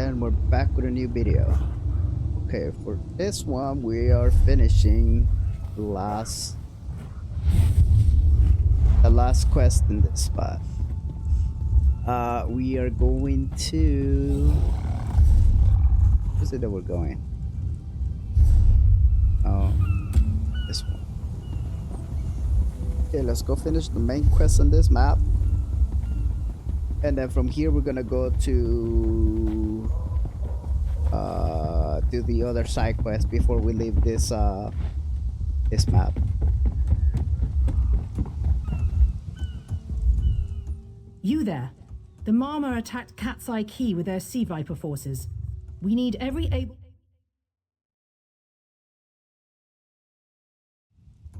and we're back with a new video. Okay, for this one we are finishing the last quest in this spot. We are going to... Where is it that we're going? Oh, this one. Okay, let's go finish the main quest on this map. And then from here we're gonna go to the other side quest before we leave this this map. You there. The Marma attacked Cat's Eye Key with their Sea Viper forces. We need every able...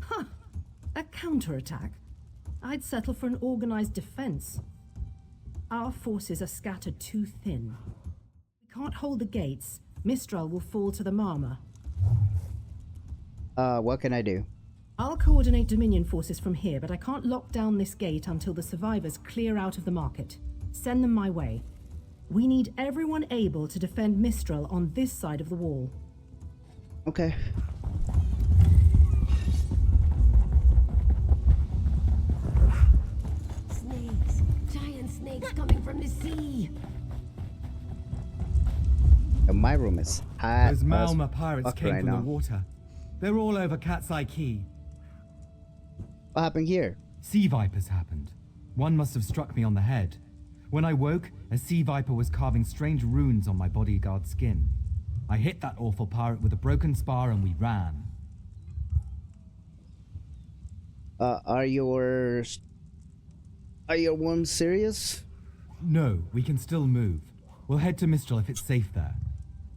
Huh. A counterattack? I'd settle for an organized defense. Our forces are scattered too thin. We can't hold the gates. Mistral will fall to the Marma. What can I do? I'll coordinate Dominion forces from here, but I can't lock down this gate until the survivors clear out of the market. Send them my way. We need everyone able to defend Mistral on this side of the wall. Okay. Snakes! Giant snakes coming from the sea! My room is hot. Those Malma pirates came right from now. the water. They're all over Cat's Eye Key. What happened here? Sea vipers happened. One must have struck me on the head. When I woke, a sea viper was carving strange runes on my bodyguard's skin. I hit that awful pirate with a broken spar and we ran. Are your wounds serious? No, we can still move. We'll head to Mistral if it's safe there.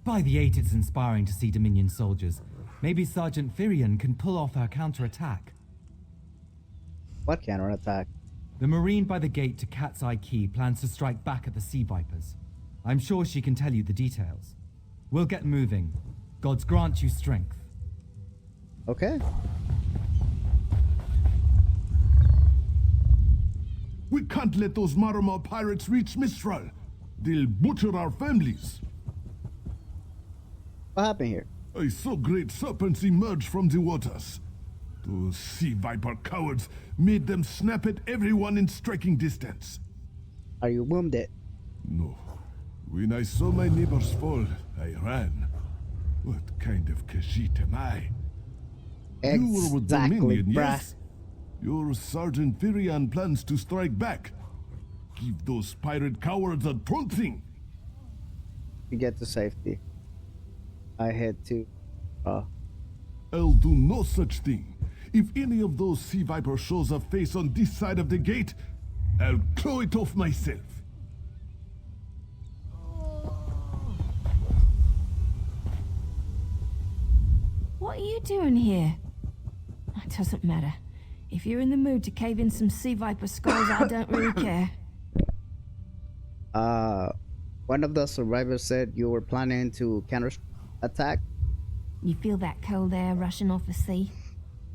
By the 8, it's inspiring to see Dominion soldiers. Maybe Sergeant Firion can pull off her counterattack. What counterattack? The Marine by the gate to Cat's Eye Key plans to strike back at the Sea Vipers. I'm sure she can tell you the details. We'll get moving. Gods grant you strength. Okay. We can't let those Marama pirates reach Mistral. They'll butcher our families. What happened here? I saw great serpents emerge from the waters. Those sea viper cowards made them snap at everyone in striking distance. Are you wounded? No. When I saw my neighbors fall, I ran. What kind of Khajiit am I? You were with Exactly, Dominion, bruh. yes? Your Sergeant Firion plans to strike back. Give those pirate cowards a trouncing. To get to safety. I had to. I'll do no such thing. If any of those sea vipers shows a face on this side of the gate, I'll claw it off myself. What are you doing here? It doesn't matter. If you're in the mood to cave in some sea viper skulls, I don't really care. One of the survivors said you were planning to counter-attack. You feel that cold air rushing off the sea?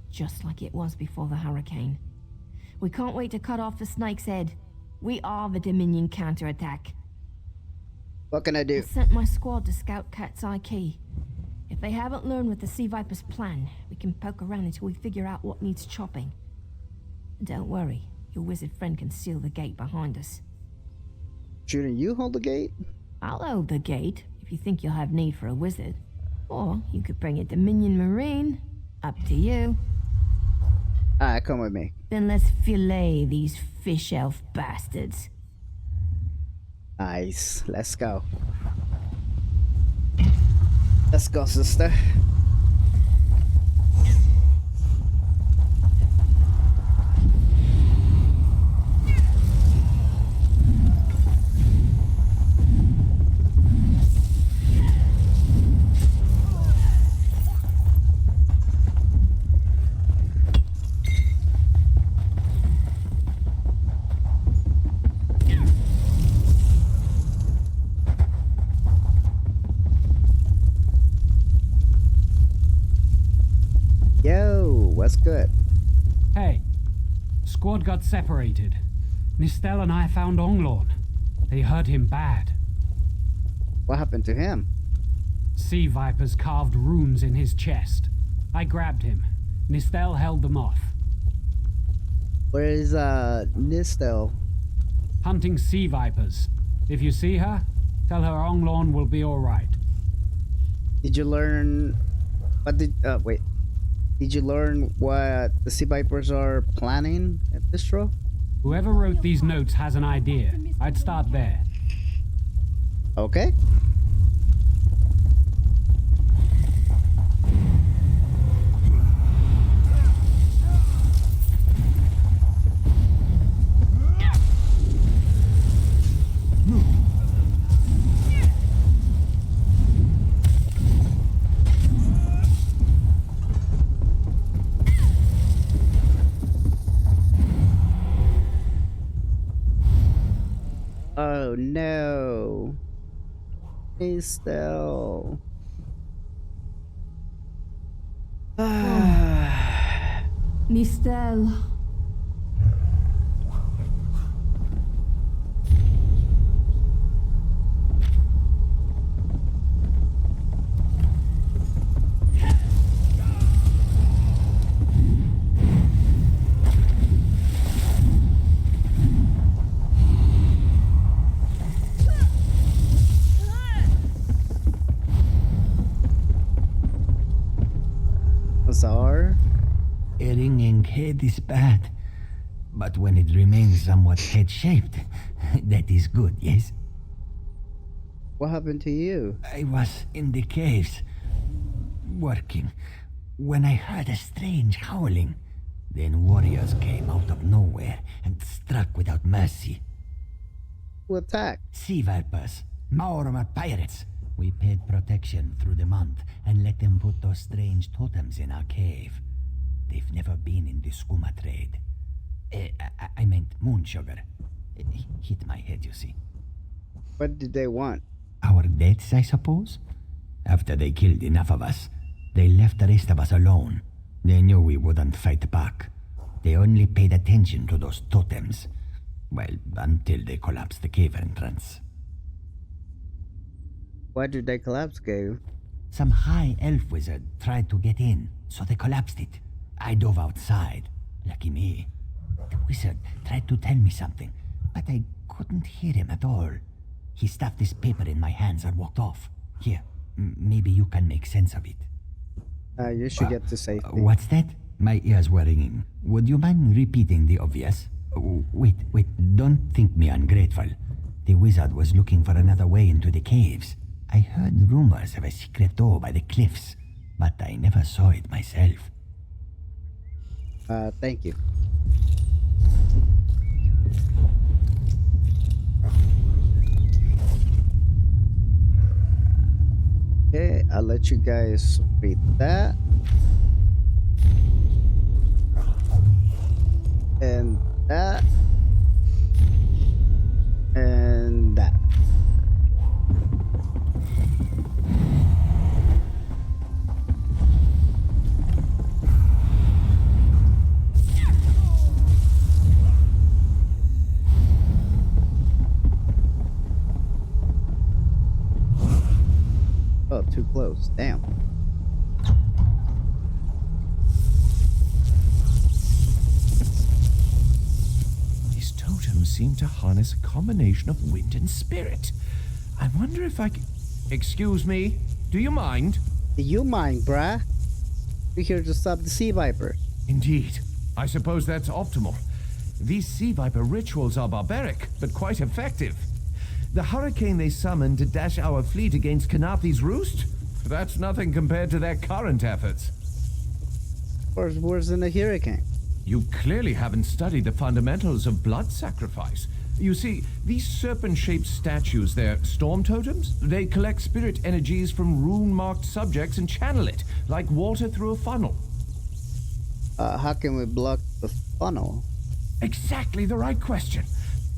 Just like it was before the hurricane. We can't wait to cut off the snake's head. We are the Dominion counterattack. What can I do? I sent my squad to scout Cat's Eye Key. If they haven't learned what the Sea Viper's plan, we can poke around until we figure out what needs chopping. Don't worry, your wizard friend can seal the gate behind us. Shouldn't you hold the gate? I'll hold the gate if you think you'll have need for a wizard. Or you could bring a Dominion Marine. Up to you. Alright, come with me. Then let's fillet these fish elf bastards. Nice. Let's go. Let's go, sister. Yo, what's good? Hey, squad got separated. Nistel and I found Onglorn. They hurt him bad. What happened to him? Sea vipers carved runes in his chest. I grabbed him. Nistel held them off. Where is Nistel? Hunting sea vipers. If you see her, tell her Onglorn will be alright. Did you learn what did wait. Did you learn what the sea vipers are planning at Distro? Whoever wrote these notes has an idea. I'd start there. Okay. Oh no. Nistel. Nistel. Azar? A ringing head is bad, but when it remains somewhat head-shaped, that is good, yes? What happened to you? I was in the caves, working, when I heard a strange howling. Then warriors came out of nowhere and struck without mercy. Who attacked? Sea vipers, Maorma pirates. We paid protection through the month and let them put those strange totems in our cave. They've never been in the skooma trade. I meant moon sugar. Hit my head, you see. What did they want? Our deaths, I suppose? After they killed enough of us, they left the rest of us alone. They knew we wouldn't fight back. They only paid attention to those totems. Well, until they collapsed the cave entrance. Why did they collapse cave? Some high elf wizard tried to get in, so they collapsed it. I dove outside. Lucky me. The wizard tried to tell me something, but I couldn't hear him at all. He stuffed this paper in my hands and walked off. Here, maybe you can make sense of it. You should get to safety. What's that? My ears were ringing. Would you mind repeating the obvious? Wait, don't think me ungrateful. The wizard was looking for another way into the caves. I heard rumors of a secret door by the cliffs, but I never saw it myself. Thank you. Okay, I'll let you guys read that. And that. And that. Oh, too close. Damn. These totems seem to harness a combination of wind and spirit. I wonder if I can... Excuse me, do you mind? Do you mind, bruh? We're here to stop the sea viper. Indeed. I suppose that's optimal. These sea viper rituals are barbaric, but quite effective. The hurricane they summoned to dash our fleet against Kanafi's roost? That's nothing compared to their current efforts. Of course, worse than a hurricane. You clearly haven't studied the fundamentals of blood sacrifice. You see, these serpent-shaped statues, they're storm totems. They collect spirit energies from rune-marked subjects and channel it, like water through a funnel. How can we block the funnel? Exactly the right question.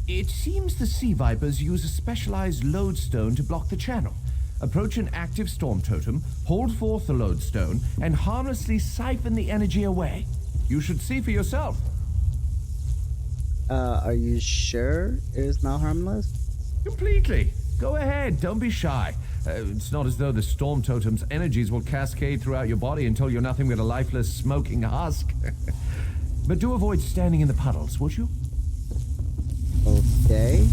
It seems the sea vipers use a specialized lodestone to block the channel. Approach an active storm totem, hold forth the lodestone, and harmlessly siphon the energy away. You should see for yourself. Are you sure it is not harmless? Completely. Go ahead, don't be shy. It's not as though the storm totem's energies will cascade throughout your body until you're nothing but a lifeless, smoking husk. But do avoid standing in the puddles, would you? Okay.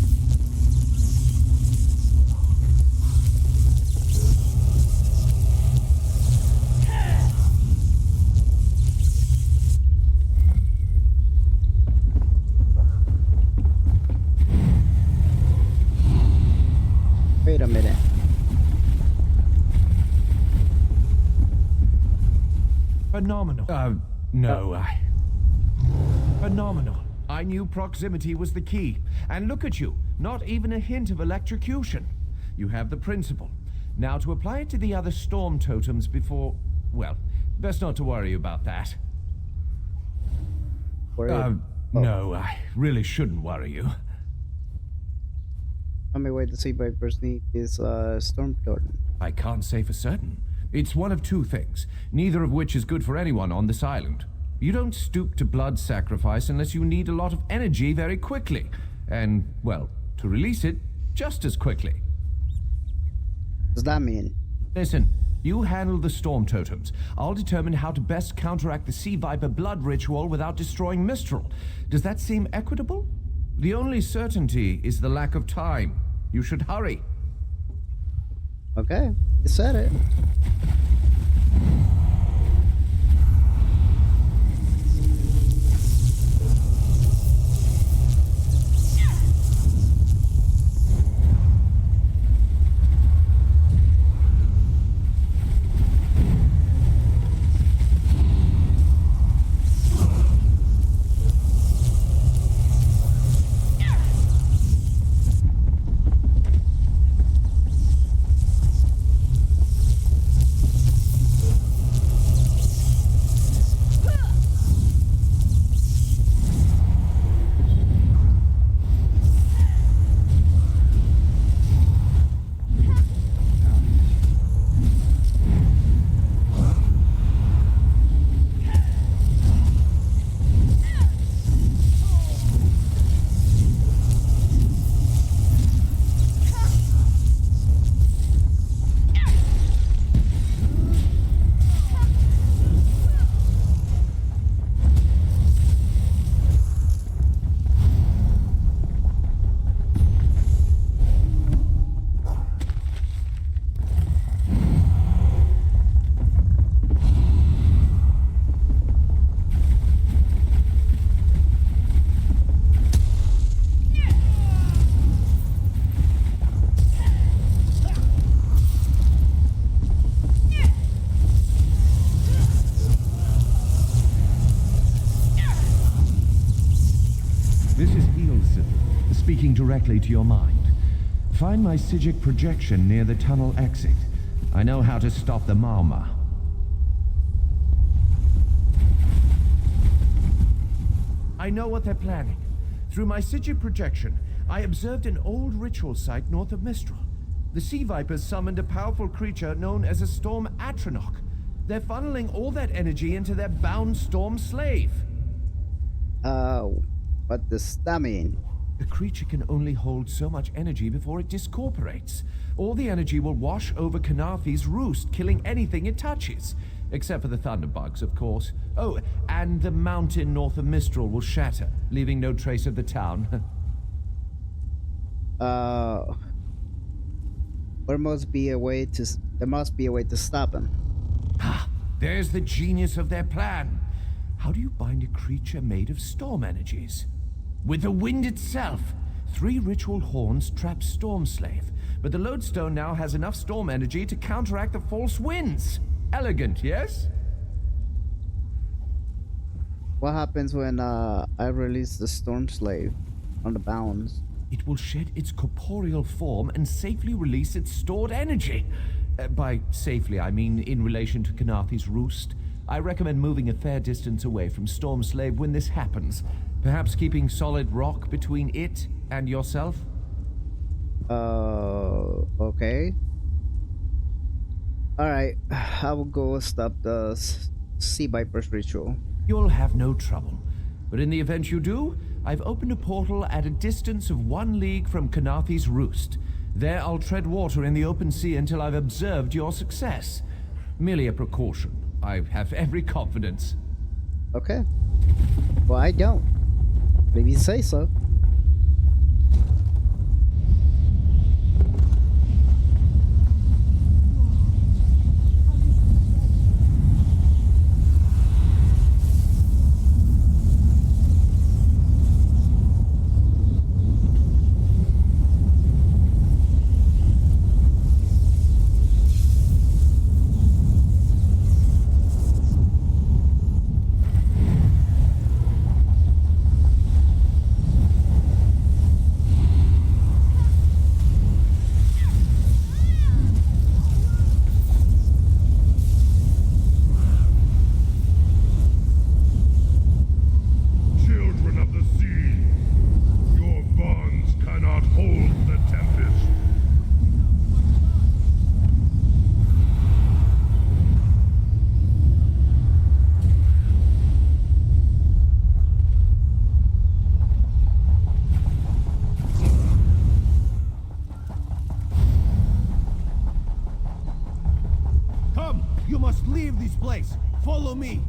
Wait a minute. Phenomenal. No. Phenomenal. I knew proximity was the key. And look at you. Not even a hint of electrocution. You have the principle. Now to apply it to the other storm totems before... Well, best not to worry about that. No, I really shouldn't worry you. Tell me why the sea vipers need this storm totem. I can't say for certain. It's one of two things, neither of which is good for anyone on this island. You don't stoop to blood sacrifice unless you need a lot of energy very quickly. And, well, to release it just as quickly. What does that mean? Listen, you handle the storm totems. I'll determine how to best counteract the sea viper blood ritual without destroying Mistral. Does that seem equitable? The only certainty is the lack of time. You should hurry. Okay, you said it. Speaking directly to your mind. Find my Psijic projection near the tunnel exit. I know how to stop the Marma. I know what they're planning. Through my Psijic projection, I observed an old ritual site north of Mistral. The Sea Vipers summoned a powerful creature known as a Storm Atronach. They're funneling all that energy into their bound Storm Slave. What does that mean? The creature can only hold so much energy before it discorporates. All the energy will wash over Kanathi's roost, killing anything it touches. Except for the thunderbugs, of course. Oh, and the mountain north of Mistral will shatter, leaving no trace of the town. There must be a way to stop him. Ah, there's the genius of their plan. How do you bind a creature made of storm energies? With the wind itself. 3 ritual horns trap Storm Slave, but the lodestone now has enough storm energy to counteract the false winds. Elegant, yes? What happens when I release the Storm Slave on the bounds? It will shed its corporeal form and safely release its stored energy. By safely, I mean in relation to Kanathi's roost. I recommend moving a fair distance away from Storm Slave when this happens. Perhaps keeping solid rock between it and yourself? Okay. Alright, I will go stop the Sea Viper's ritual. You'll have no trouble. But in the event you do, I've opened a portal at a distance of 1 league from Kanathi's roost. There I'll tread water in the open sea until I've observed your success. Merely a precaution. I have every confidence. Okay. Well, I don't. Maybe you say so. Children of the sea, your bonds cannot hold the tempest. Come! You must leave this place! Follow me!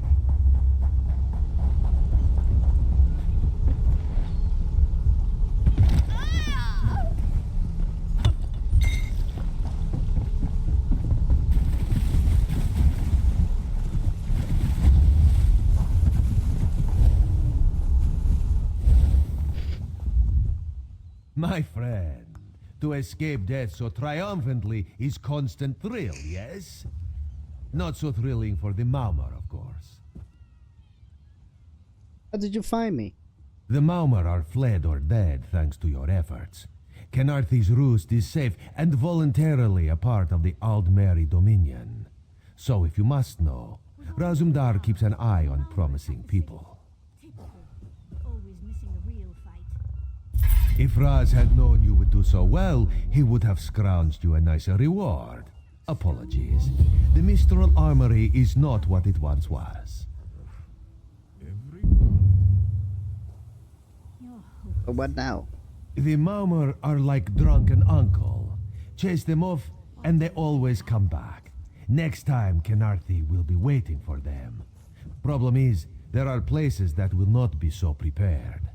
My friend, to escape death so triumphantly is constant thrill, yes? Not so thrilling for the Maumar, of course. How did you find me? The Maumar are fled or dead thanks to your efforts. Kenarthi's roost is safe and voluntarily a part of the Aldmeri Dominion. So if you must know, Razumdar keeps an eye on promising people. Always missing the real fight. If Raz had known you would do so well, he would have scrounged you a nicer reward. Apologies. The Mistral Armory is not what it once was. But what now? The Maumar are like drunken uncle. Chase them off, and they always come back. Next time, Kenarthi will be waiting for them. Problem is, there are places that will not be so prepared.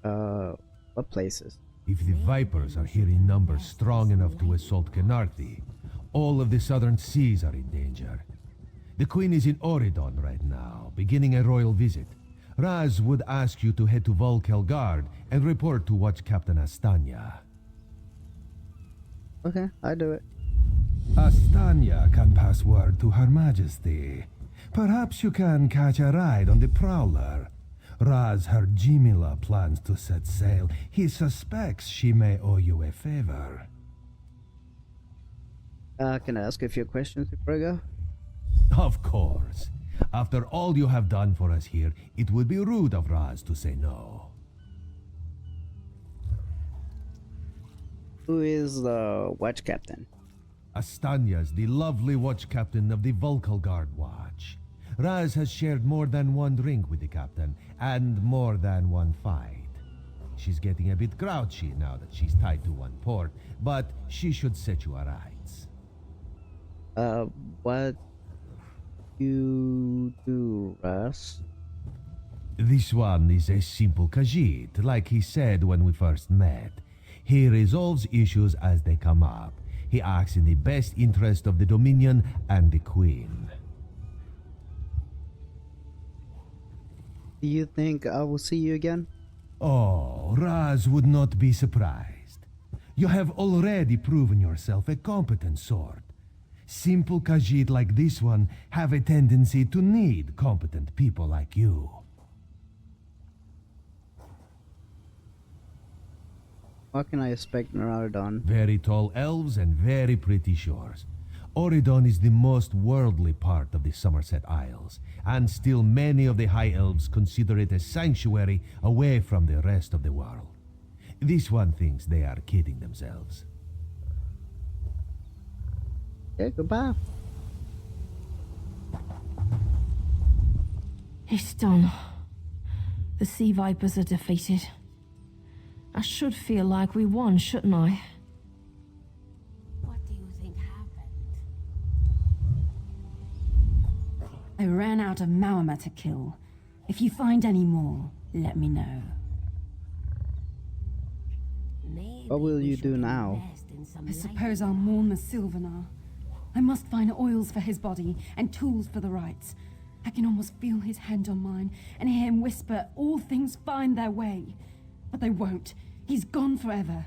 What places? If the Vipers are here in numbers strong enough to assault Kenarthi, all of the southern seas are in danger. The Queen is in Auridon right now, beginning a royal visit. Raz would ask you to head to Volkelgard and report to Watch Captain Astanya. Okay, I do it. Astanya can pass word to Her Majesty. Perhaps you can catch a ride on the Prowler. Raz her Jimila plans to set sail. He suspects she may owe you a favor. Can I ask a few questions before I go? Of course. After all you have done for us here, it would be rude of Raz to say no. Who is the watch captain? Astanya's the lovely watch captain of the Volkelgard Watch. Raz has shared more than one drink with the captain, and more than one fight. She's getting a bit grouchy now that she's tied to one port, but she should set you aright. What you do, Russ? This one is a simple Khajiit, like he said when we first met. He resolves issues as they come up. He acts in the best interest of the Dominion and the Queen. Do you think I will see you again? Oh, Raz would not be surprised. You have already proven yourself a competent sword. Simple Khajiit like this one have a tendency to need competent people like you. What can I expect in Auridon? Very tall elves and very pretty shores. Auridon is the most worldly part of the Summerset Isles, and still many of the High Elves consider it a sanctuary away from the rest of the world. This one thinks they are kidding themselves. Okay, goodbye. It's done. The Sea Vipers are defeated. I should feel like we won, shouldn't I? I ran out of Maorma to kill. If you find any more, let me know. What will you do now? I suppose I'll mourn the Sylvanar. I must find oils for his body and tools for the rites. I can almost feel his hand on mine and hear him whisper all things find their way. But they won't. He's gone forever.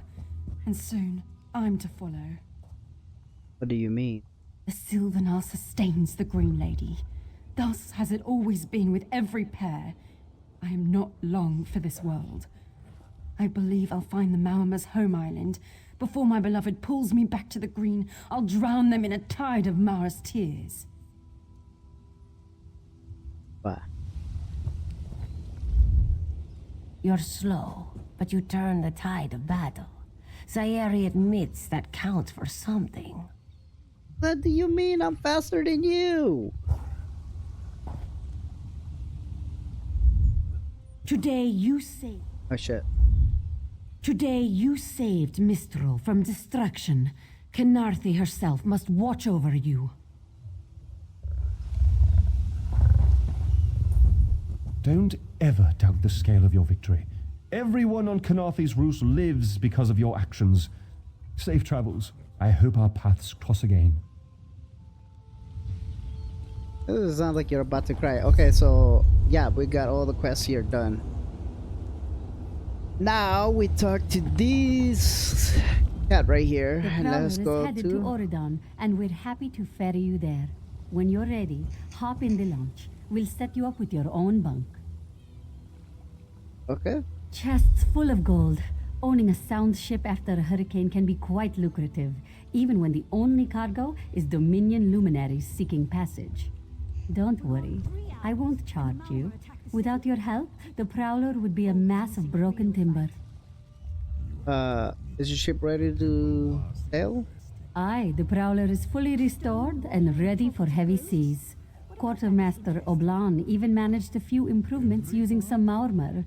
And soon, I'm to follow. What do you mean? The Sylvanar sustains the Green Lady. Thus has it always been with every pair. I am not long for this world. I believe I'll find the Maorma's home island. Before my beloved pulls me back to the Green, I'll drown them in a tide of Mara's tears. What? You're slow, but you turn the tide of battle. Sayeri admits that counts for something. What do you mean I'm faster than you? Today you saved... Oh shit. Today you saved Mistral from destruction. Kenarthi herself must watch over you. Don't ever doubt the scale of your victory. Everyone on Kenarthi's roost lives because of your actions. Safe travels. I hope our paths cross again. This sounds like you're about to cry. Okay, so yeah, we got all the quests here done. Now we talk to this cat right here, The and Prowler let's is go headed to. to Auridon, and we're happy to ferry you there. When you're ready, hop in the launch. We'll set you up with your own bunk. Okay. Chests full of gold. Owning a sound ship after a hurricane can be quite lucrative, even when the only cargo is Dominion luminaries seeking passage. Don't worry, I won't charge you. Without your help, the Prowler would be a mass of broken timber. Is your ship ready to sail? Aye, the Prowler is fully restored and ready for heavy seas. Quartermaster Oblan even managed a few improvements using some Maormer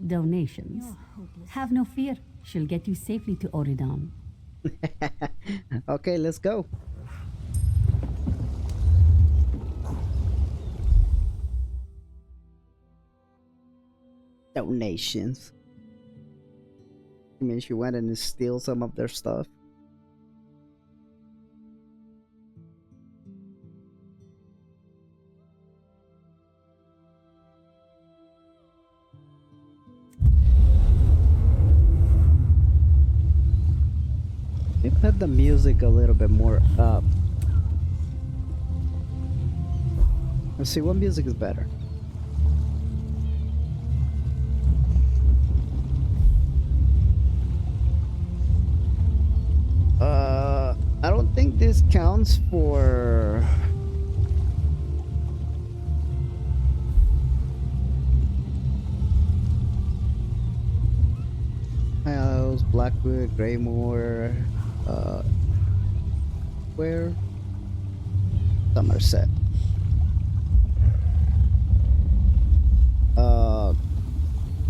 donations. Have no fear, she'll get you safely to Auridon. Okay, let's go. Donations. I mean, she went and steal some of their stuff. They put the music a little bit more up. Let's see what music is better. I don't think this counts for House, Blackwood, Greymore, where? Summerset.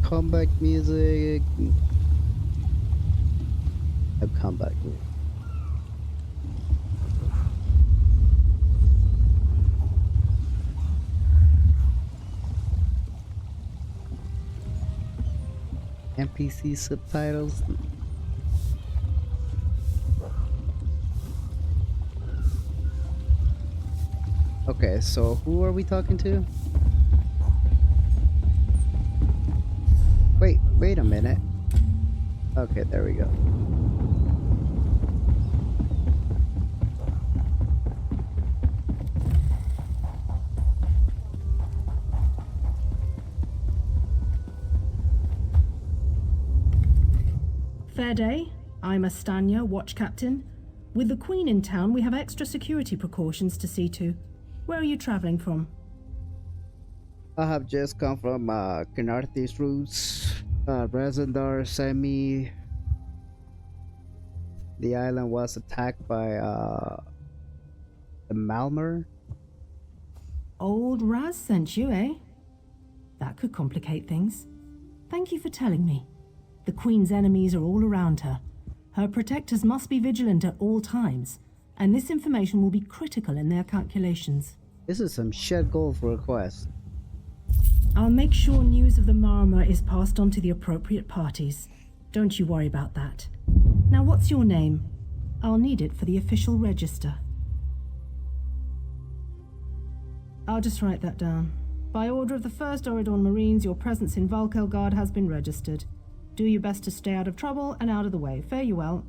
Comeback music. A comeback music. NPC subtitles. Okay, so who are we talking to? Wait a minute. Okay, there we go. Fair day. I'm Astanya, watch captain. With the Queen in town, we have extra security precautions to see to. Where are you traveling from? I have just come from Kenarthi's roots. Rezendar sent me. The island was attacked by the Malmer. Old Raz sent you, eh? That could complicate things. Thank you for telling me. The Queen's enemies are all around her. Her protectors must be vigilant at all times, and this information will be critical in their calculations. This is some shit gold for a quest. I'll make sure news of the Marma is passed on to the appropriate parties. Don't you worry about that. Now, what's your name? I'll need it for the official register. I'll just write that down. By order of the 1st Auridon Marines, your presence in Valkelgard has been registered. Do your best to stay out of trouble and out of the way. Fare you well.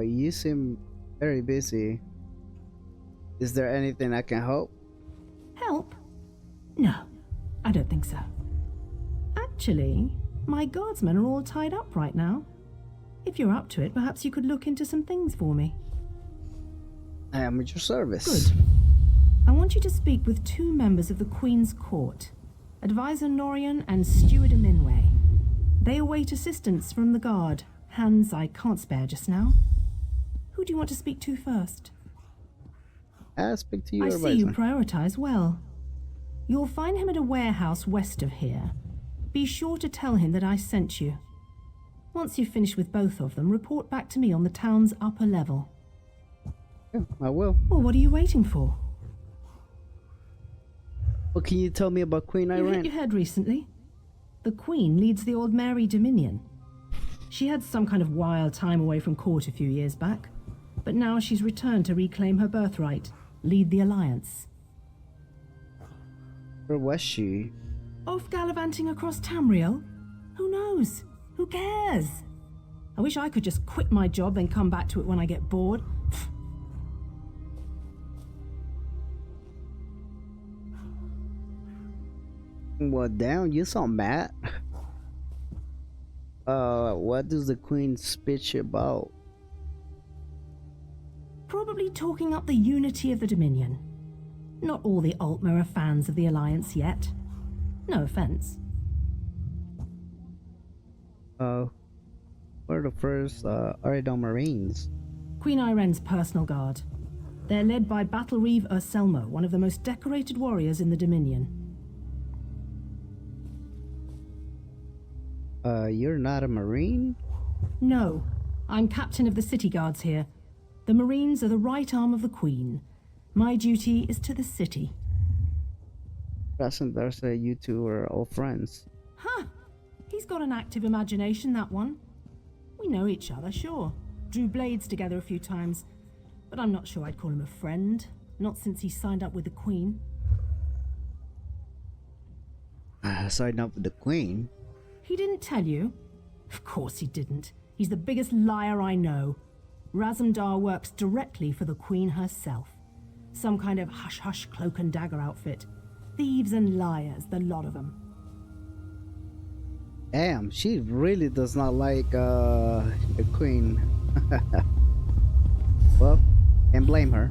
You seem very busy. Is there anything I can help? Help? No, I don't think so. Actually, my guardsmen are all tied up right now. If you're up to it, perhaps you could look into some things for me. I am at your service. Good. I want you to speak with 2 members of the Queen's Court, Advisor Norian and Steward Minway. They await assistance from the guard, hands I can't spare just now. Who do you want to speak to first? I'll speak to you, I advisor. see you prioritize well. You'll find him at a warehouse west of here. Be sure to tell him that I sent you. Once you've finished with both of them, report back to me on the town's upper level. Yeah, I will. Well, what are you waiting for? What can you tell me about Queen You Iran? hit your head recently? The Queen leads the Old Mary Dominion. She had some kind of wild time away from court a few years back, but now she's returned to reclaim her birthright, lead the Alliance. Where was she? Off gallivanting across Tamriel? Who knows? Who cares? I wish I could just quit my job and come back to it when I get bored. Well, damn, you sound mad. What does the Queen speech about? Probably talking up the unity of the Dominion. Not all the Altmer are fans of the Alliance yet. No offense. We're the first Auridon Marines. Queen Iren's personal guard. They're led by Battle Reeve Urselmo, one of the most decorated warriors in the Dominion. You're not a Marine? No, I'm captain of the city guards here. The Marines are the right arm of the Queen. My duty is to the city. Doesn't say you two are all friends? Huh! He's got an active imagination, that one. We know each other, sure. Drew blades together a few times. But I'm not sure I'd call him a friend. Not since he signed up with the Queen. Signed up with the Queen? He didn't tell you? Of course he didn't. He's the biggest liar I know. Razumdar works directly for the Queen herself. Some kind of hush-hush cloak and dagger outfit. Thieves and liars, the lot of them. Damn, she really does not like the Queen. Well, can't blame her.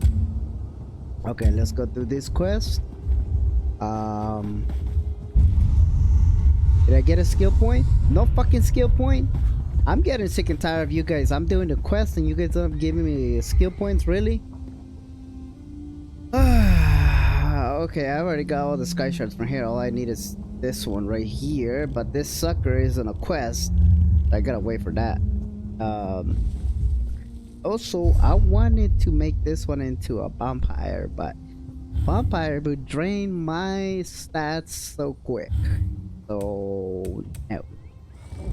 Okay, let's go through this quest. Did I get a skill point? No fucking skill point? I'm getting sick and tired of you guys. I'm doing the quest and you guys are giving me skill points, really? Okay, I already got all the sky shards from here. All I need is this one right here, but this sucker isn't a quest. I gotta wait for that. Also, I wanted to make this one into a vampire, but vampire would drain my stats so quick. So, no.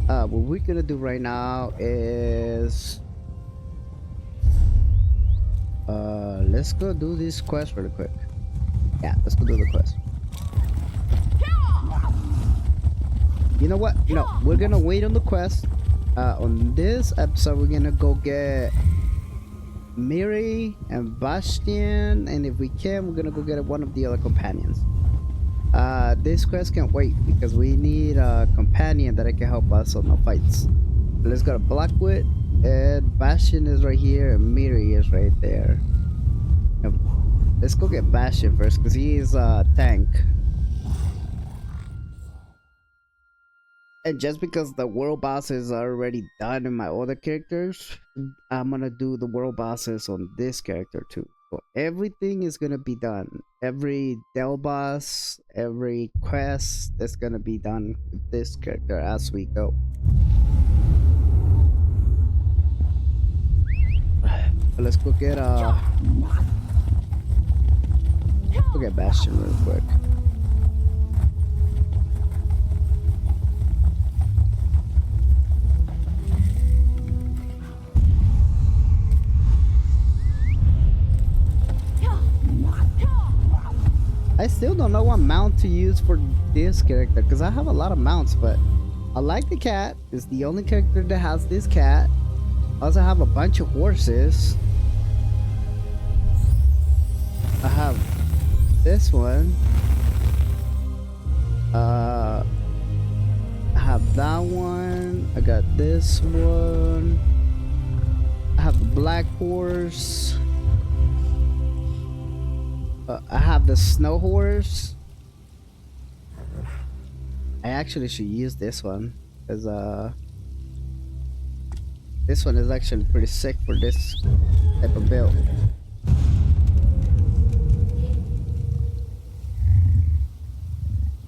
What we're gonna do right now is let's go do this quest really quick. Yeah, let's go do the quest. You know what? No, we're gonna wait on the quest. On this episode, we're gonna go get Miri and Bastian, and if we can, we're gonna go get one of the other companions. This quest can't wait because we need a companion that can help us on the fights. Let's go to Blackwood, and Bastion is right here, and Miri is right there. Now, let's go get Bastion first because he is a tank. And just because the world bosses are already done in my other characters, I'm gonna do the world bosses on this character too. So everything is gonna be done. Every Del boss, every quest is gonna be done with this character as we go. Let's go get Bastion real quick. I still don't know what mount to use for this character because I have a lot of mounts, but I like the cat. It's the only character that has this cat. I also have a bunch of horses. I have this one. I have that one. I got this one. I have the black horse. I have the snow horse. I actually should use this one because this one is actually pretty sick for this type of build.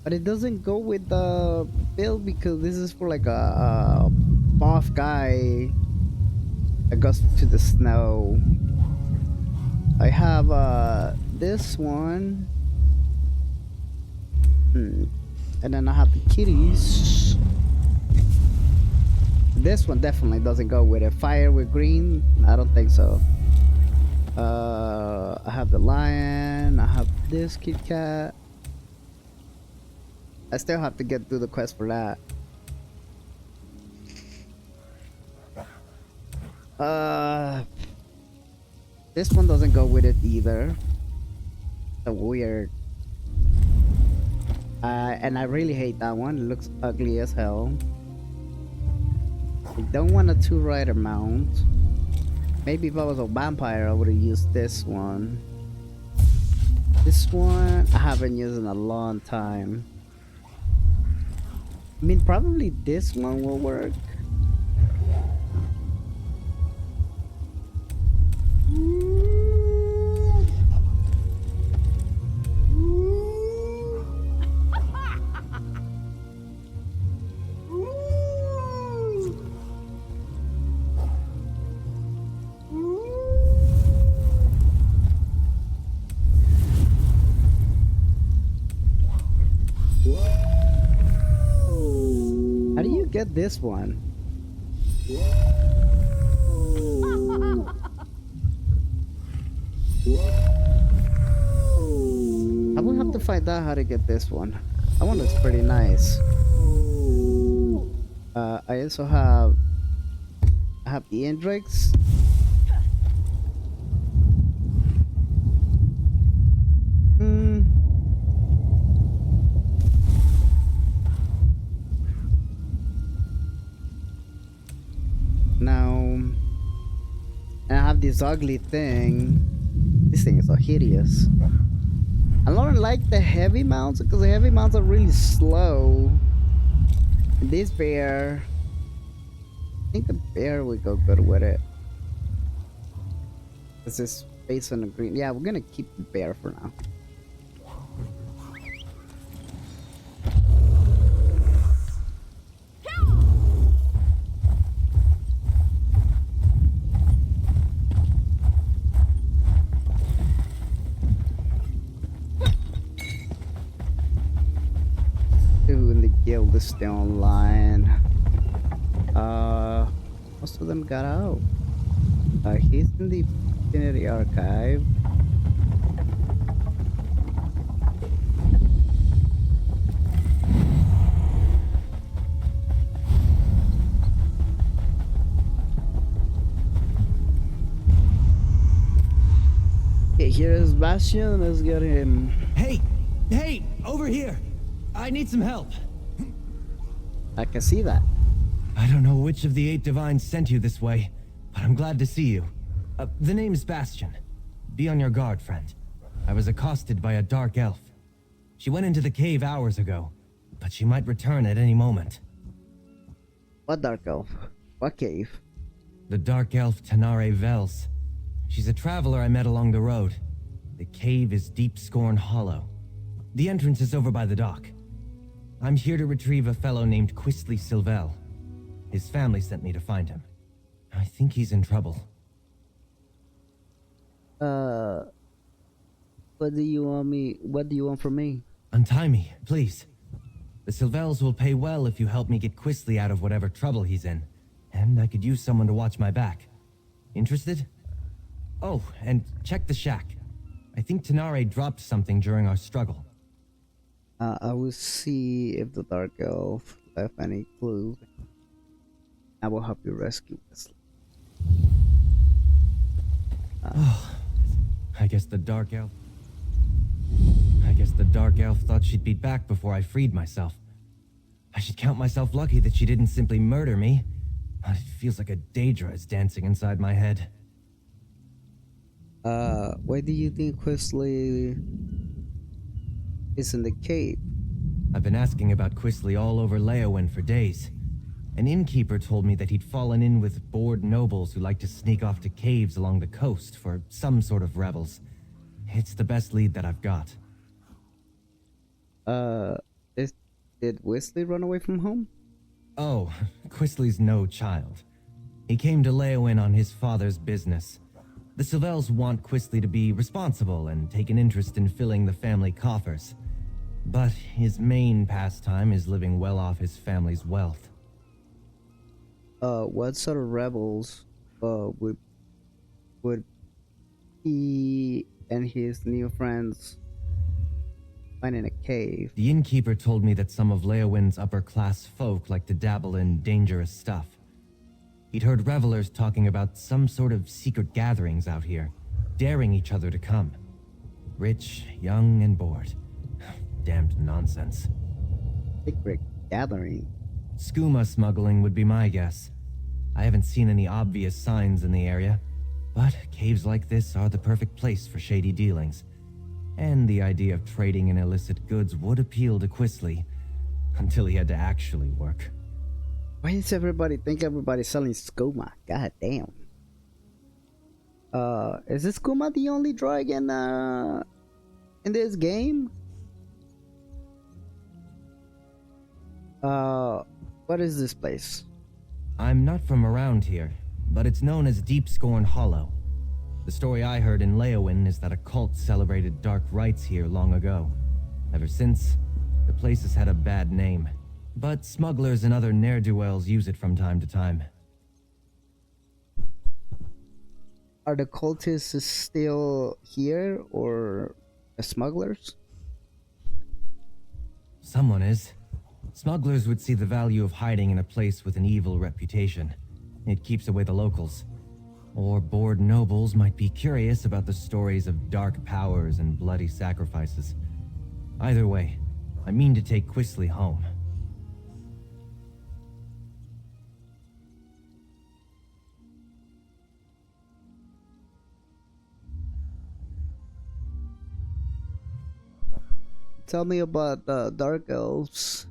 But it doesn't go with the build because this is for like a buff guy that goes to the snow. I have this one, and then I have the kitties. This one definitely doesn't go with it. Fire with green? I don't think so. I have the lion. I have this Kit Kat. I still have to get through the quest for that. This one doesn't go with it either. So weird. And I really hate that one. It looks ugly as hell. I don't want a two-rider mount. Maybe if I was a vampire, I would have used this one. This one I haven't used in a long time. I mean, probably this one will work. How do you get this one? I will have to find out how to get this one. That one looks pretty nice. I also have the Indrix. Now, and I have this ugly thing. This thing is so hideous. I don't like the heavy mounts because the heavy mounts are really slow. And this bear, I think the bear would go good with it. This is based on the green. Yeah, we're gonna keep the bear for now. Guild is still online. Most of them got out. He's in the Infinity Archive. Okay, here is Bastion. Let's get him. Hey, over here. I need some help. I can see that. I don't know which of the 8 divines sent you this way, but I'm glad to see you. The name is Bastion. Be on your guard, friend. I was accosted by a dark elf. She went into the cave hours ago, but she might return at any moment. What dark elf? What cave? The dark elf Tanare Vels. She's a traveler I met along the road. The cave is Deep Scorn Hollow. The entrance is over by the dock. I'm here to retrieve a fellow named Quistley Silvel. His family sent me to find him. I think he's in trouble. Uh, what do you want me? What do you want from me? Untie me, please. The Sylvels will pay well if you help me get Quisley out of whatever trouble he's in. And I could use someone to watch my back. Interested? Oh, and check the shack. I think Tanare dropped something during our struggle. I will see if the Dark Elf left any clue. I will help you rescue Wesley. I guess the Dark Elf thought she'd be back before I freed myself. I should count myself lucky that she didn't simply murder me. It feels like a Daedra is dancing inside my head. Why do you think Wesley is in the cave? I've been asking about Quisley all over Leowen for days. An innkeeper told me that he'd fallen in with bored nobles who like to sneak off to caves along the coast for some sort of revels. It's the best lead that I've got. Did Wesley run away from home? Oh, Quisley's no child. He came to Leowen on his father's business. The Sylvels want Quisley to be responsible and take an interest in filling the family coffers. But his main pastime is living well off his family's wealth. What sort of rebels would he and his new friends find in a cave? The innkeeper told me that some of Leowen's upper-class folk like to dabble in dangerous stuff. He'd heard revelers talking about some sort of secret gatherings out here, daring each other to come. Rich, young, and bored. Damned nonsense. Secret gathering? Skooma smuggling would be my guess. I haven't seen any obvious signs in the area, but caves like this are the perfect place for shady dealings. And the idea of trading in illicit goods would appeal to Quisley, until he had to actually work. Why does everybody think everybody's selling skooma? God damn. Is this skooma the only drug in this game? What is this place? I'm not from around here, but it's known as Deep Scorn Hollow. The story I heard in Leowen is that a cult celebrated dark rites here long ago. Ever since, the place has had a bad name, but smugglers and other ne'er-do-wells use it from time to time. Are the cultists still here, or the smugglers? Someone is. Smugglers would see the value of hiding in a place with an evil reputation. It keeps away the locals. Or bored nobles might be curious about the stories of dark powers and bloody sacrifices. Either way, I mean to take Quisley home. Tell me about the Dark Elves.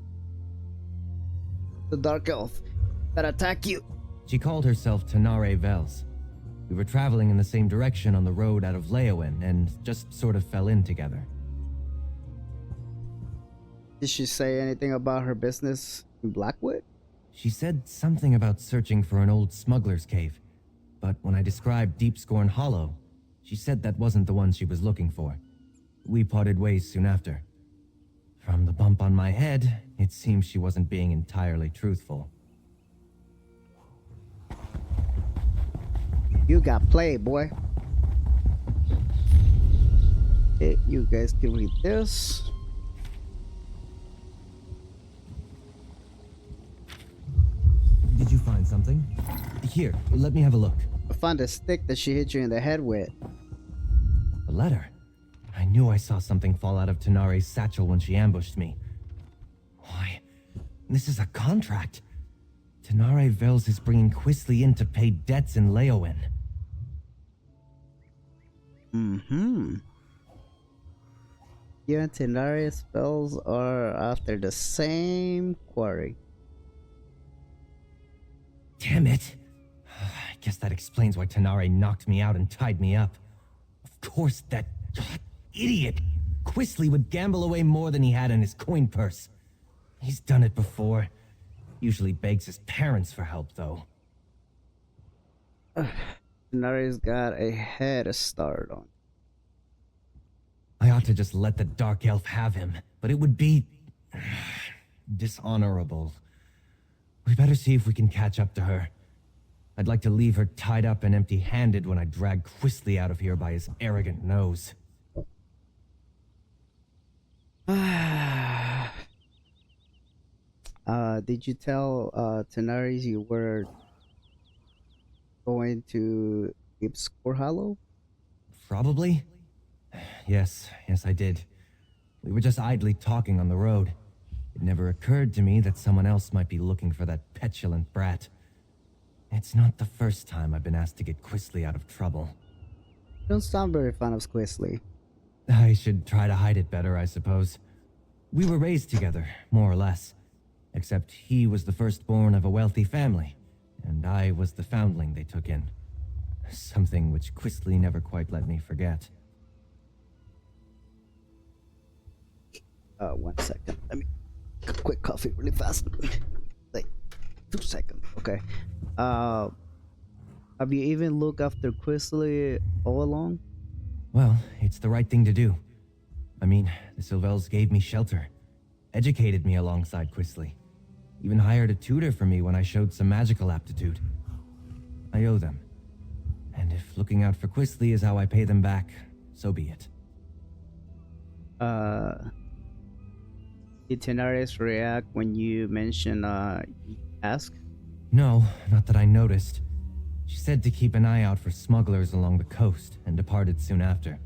The Dark Elf that attack you. She called herself Tanare Vels. We were traveling in the same direction on the road out of Leowen and just sort of fell in together. Did she say anything about her business in Blackwood? She said something about searching for an old smuggler's cave, but when I described Deep Scorn Hollow, she said that wasn't the one she was looking for. We parted ways soon after. From the bump on my head, it seems she wasn't being entirely truthful. You got played, boy. Okay, you guys can read this. Did you find something? Here, let me have a look. I found a stick that she hit you in the head with. A letter? I knew I saw something fall out of Tanare's satchel when she ambushed me. Why, this is a contract. Tanare Vels is bringing Quisley in to pay debts in Leowen. Mm-hmm. You and Tanare's spells are after the same quarry. Damn it. I guess that explains why Tanare knocked me out and tied me up. Of course, that idiot Quisley would gamble away more than he had in his coin purse. He's done it before. Usually begs his parents for help, though. Tenari's got a head start on. I ought to just let the Dark Elf have him, but it would be dishonorable. We better see if we can catch up to her. I'd like to leave her tied up and empty-handed when I drag Quisley out of here by his arrogant nose. Did you tell Tenaris you were going to Score Hollow? Probably. Yes, I did. We were just idly talking on the road. It never occurred to me that someone else might be looking for that petulant brat. It's not the first time I've been asked to get Quisley out of trouble. You don't sound very fond of Quisley. I should try to hide it better, I suppose. We were raised together, more or less. Except he was the firstborn of a wealthy family, and I was the foundling they took in. Something which Quisley never quite let me forget. 1 second. Let me quick coffee really fast. Like 2 seconds. Okay. Have you even looked after Quisley all along? Well, it's the right thing to do. I mean, the Sylvels gave me shelter, educated me alongside Quisley, even hired a tutor for me when I showed some magical aptitude. I owe them. And if looking out for Quisley is how I pay them back, so be it. Did Tenaris react when you mentioned ask? No, not that I noticed. She said to keep an eye out for smugglers along the coast and departed soon after.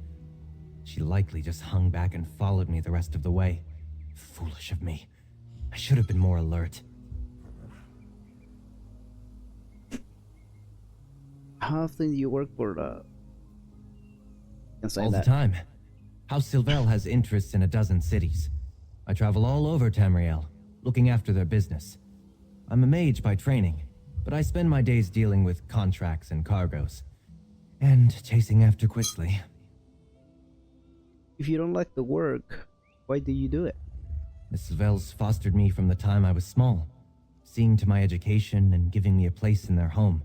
She likely just hung back and followed me the rest of the way. Foolish of me. I should have been more alert. How often do you work for All the time. House Sylvel has interests in a dozen cities. I travel all over Tamriel, looking after their business. I'm a mage by training, but I spend my days dealing with contracts and cargoes. And chasing after Quisley. If you don't like the work, why do you do it? The Sylvels fostered me from the time I was small, seeing to my education and giving me a place in their home.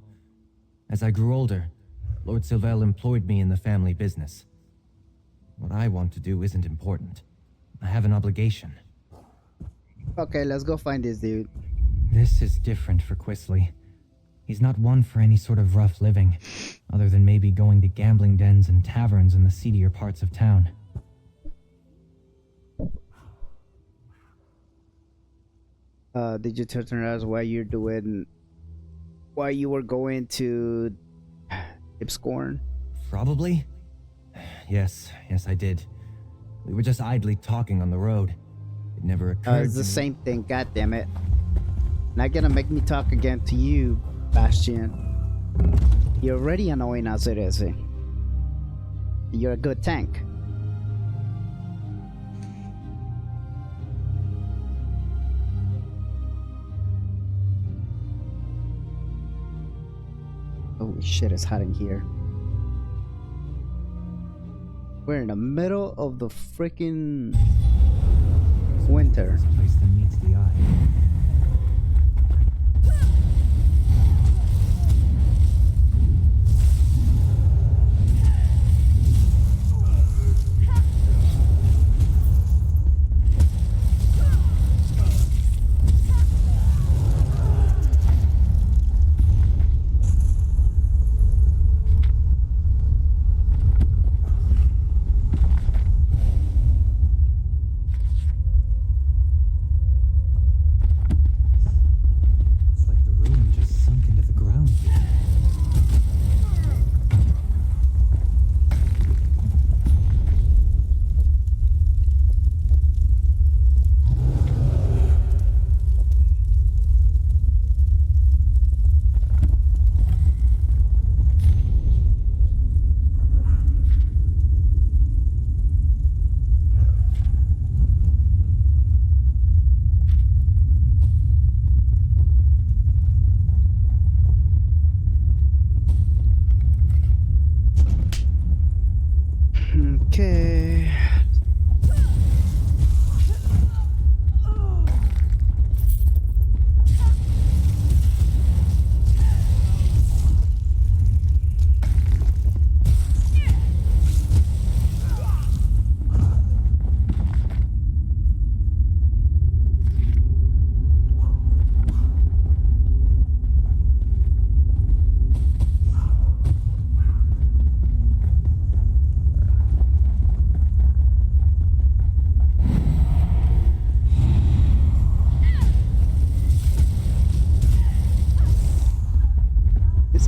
As I grew older, Lord Sylvel employed me in the family business. What I want to do isn't important. I have an obligation. Okay, let's go find this dude. This is different for Quisley. He's not one for any sort of rough living, other than maybe going to gambling dens and taverns in the seedier parts of town. Did you tell us why you were going to Ipscorn? Probably. Yes, I did. We were just idly talking on the road. It never occurred It's the to me. same thing, god damn it. Not gonna make me talk again to you, Bastion. You're already annoying as it is. You're a good tank. Holy shit, it's hot in here. We're in the middle of the freaking winter. Place that meets the eye.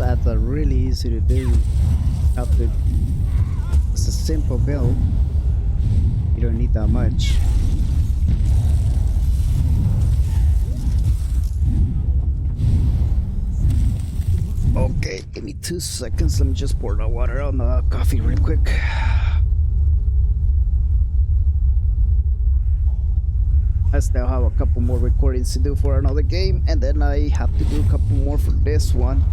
ads are really easy to do. It's a simple build. You don't need that much. Okay, give me 2 seconds. Let me just pour the water on the coffee real quick. I still have a couple more recordings to do for another game, and then I have to do a couple more for this one.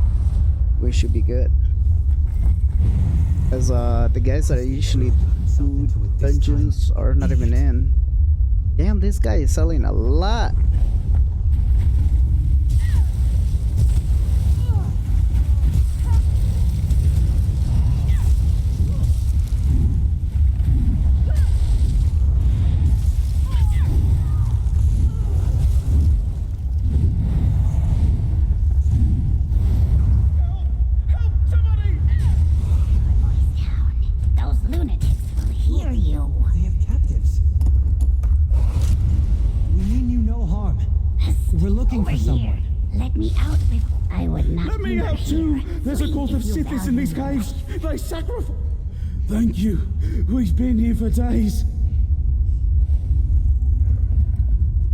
We should be good. Because the guys that I usually do dungeons are not even in. Damn, this guy is selling a lot. There's a cult of Sithis in these caves. They sacrifice. Thank you. We've been here for days.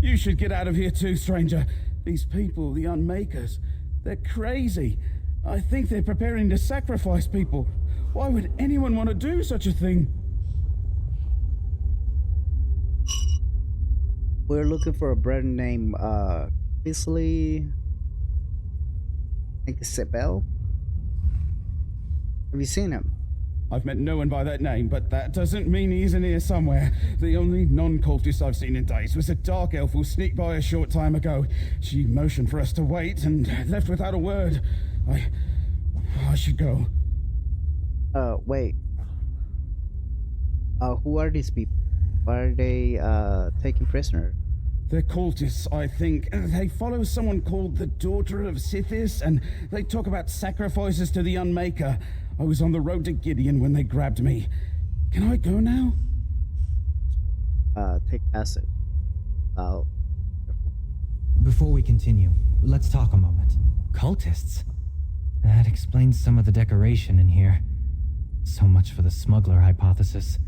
You should get out of here too, stranger. These people, the Unmakers, they're crazy. I think they're preparing to sacrifice people. Why would anyone want to do such a thing? We're looking for a brother named Bisley. I think it's Sebel. Have you seen him? I've met no one by that name, but that doesn't mean he isn't here somewhere. The only non-cultist I've seen in days was a dark elf who sneaked by a short time ago. She motioned for us to wait and left without a word. I should go. Wait. Who are these people? Why are they taken prisoner? They're cultists, I think. They follow someone called the Daughter of Sithis, and they talk about sacrifices to the Unmaker. I was on the road to Gideon when they grabbed me. Can I go now? Take acid. Before we continue, let's talk a moment. Cultists? That explains some of the decoration in here. So much for the smuggler hypothesis.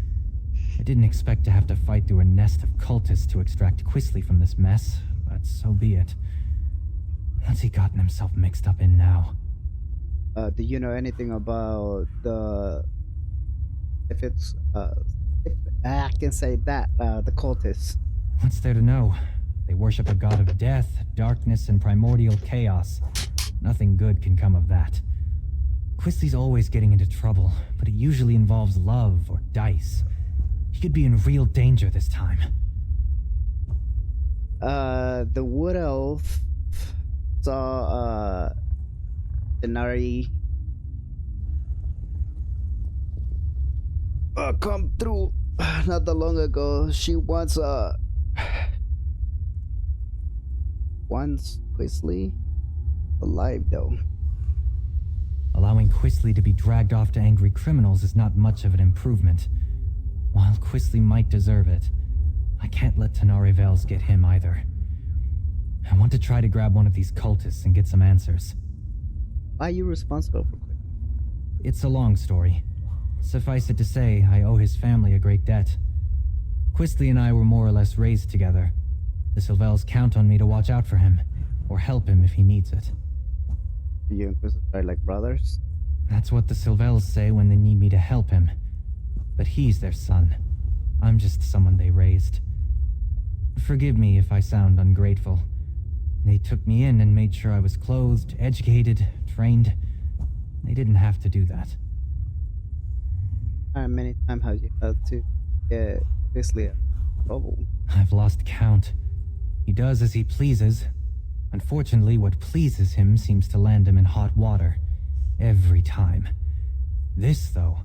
I didn't expect to have to fight through a nest of cultists to extract Quisley from this mess, but so be it. What's he gotten himself mixed up in now? Do you know anything about the... If I can say that, the cultists? What's there to know? They worship a god of death, darkness, and primordial chaos. Nothing good can come of that. Quisley's always getting into trouble, but it usually involves love or dice. He could be in real danger this time. The wood elf saw Denari come through not that long ago. She wants Quisley alive though. Allowing Quisley to be dragged off to angry criminals is not much of an improvement. While Quisley might deserve it, I can't let Tenari Vales get him either. I want to try to grab one of these cultists and get some answers. Why are you responsible for Quisley? It's a long story. Suffice it to say, I owe his family a great debt. Quisley and I were more or less raised together. The Sylvels count on me to watch out for him, or help him if he needs it. You and Quisley are like brothers? That's what the Sylvels say when they need me to help him. But he's their son. I'm just someone they raised. Forgive me if I sound ungrateful. They took me in and made sure I was clothed, educated, trained. They didn't have to do that. How many times have you had to get Quisley in trouble? I've lost count. He does as he pleases. Unfortunately, what pleases him seems to land him in hot water. Every time. This, though,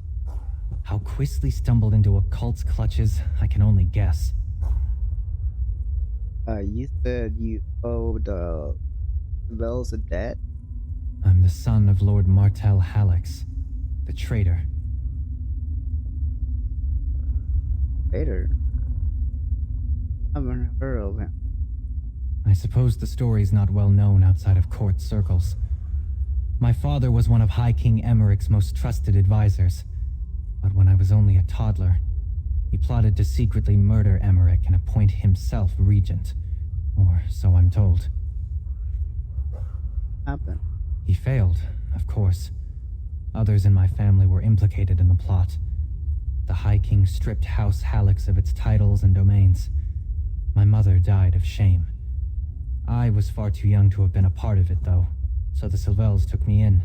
how Quisley stumbled into a cult's clutches, I can only guess. You said you owed Sylvels a debt? I'm the son of Lord Martel Hallex, the traitor. Traitor? I haven't heard of him. I suppose the story's not well known outside of court circles. My father was one of High King Emmerich's most trusted advisors. But when I was only a toddler, he plotted to secretly murder Emmerich and appoint himself regent. Or so I'm told. Happened. He failed, of course. Others in my family were implicated in the plot. The High King stripped House Hallex of its titles and domains. My mother died of shame. I was far too young to have been a part of it, though, so the Silvels took me in.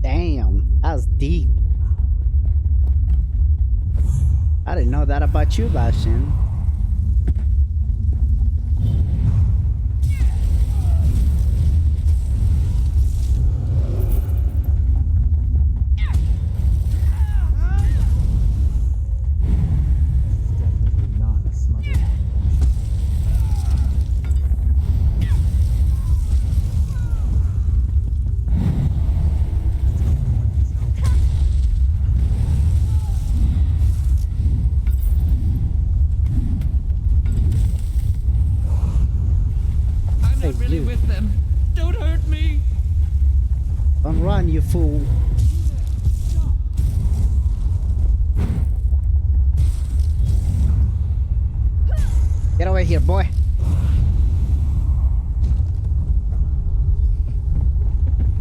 Damn, that's deep. I didn't know that about you, Bastion. With them. Don't hurt me. Don't run, you fool. Get away here, boy.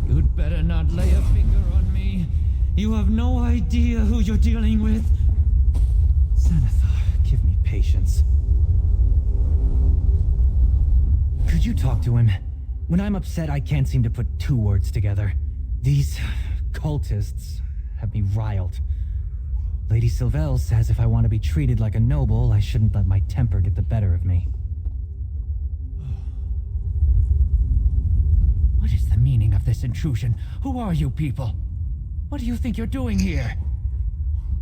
You'd better not lay a finger on me. You have no idea who you're dealing with. Zenithar, give me patience. Could you talk to him? When I'm upset, I can't seem to put two words together. These cultists have me riled. Lady Silvel says if I want to be treated like a noble, I shouldn't let my temper get the better of me. What is the meaning of this intrusion? Who are you people? What do you think you're doing here?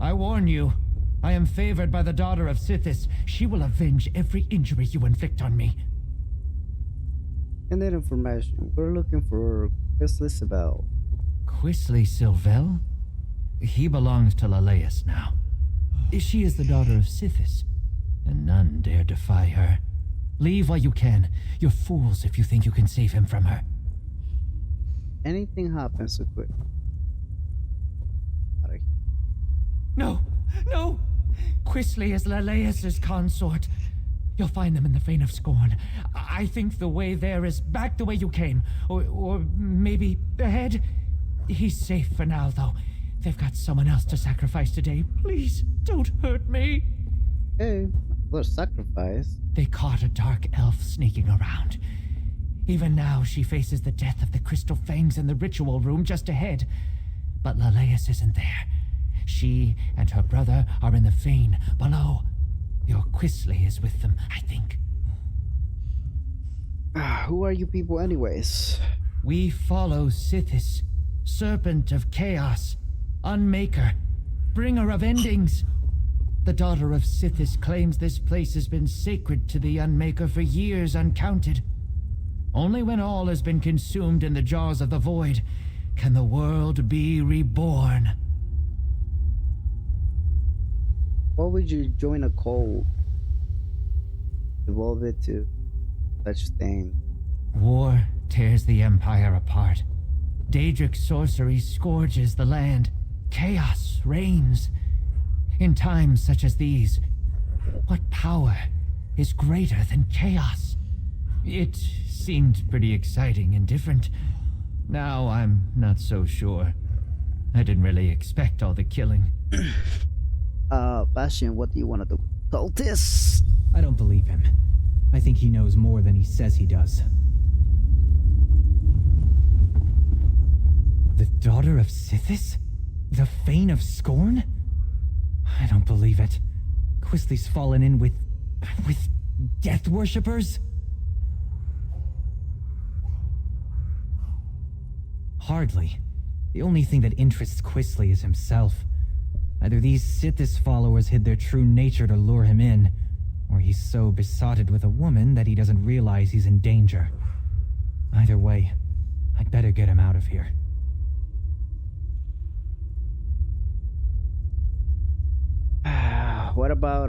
I warn you, I am favored by the daughter of Sithis. She will avenge every injury you inflict on me. And that information, we're looking for Quisley Silvel. Quisley Silvel? He belongs to Laleus now. She is the daughter of Sithis, and none dare defy her. Leave while you can. You're fools if you think you can save him from her. Anything happens so quick. No! No! Quisley is Laleus' consort. You'll find them in the Vein of Scorn. I think the way there is back the way you came. Or maybe ahead. He's safe for now, though. They've got someone else to sacrifice today. Please, don't hurt me. Hey, little sacrifice. They caught a dark elf sneaking around. Even now, she faces the death of the Crystal Fangs in the ritual room just ahead. But Laleus isn't there. She and her brother are in the Vein below. Your Quisley is with them, I think. Who are you people anyways? We follow Sithis, Serpent of Chaos, Unmaker, Bringer of Endings. The daughter of Sithis claims this place has been sacred to the Unmaker for years uncounted. Only when all has been consumed in the jaws of the void can the world be reborn. Why would you join a cult? Evolve it to such thing. War tears the Empire apart. Daedric's sorcery scourges the land. Chaos reigns. In times such as these, what power is greater than chaos? It seemed pretty exciting and different. Now I'm not so sure. I didn't really expect all the killing. Bastion, what do you want to do? Cultists? I don't believe him. I think he knows more than he says he does. The daughter of Sithis? The Vein of Scorn? I don't believe it. Quisley's fallen in with death worshippers? Hardly. The only thing that interests Quisley is himself. Either these Sithis followers hid their true nature to lure him in, or he's so besotted with a woman that he doesn't realize he's in danger. Either way, I'd better get him out of here. What about,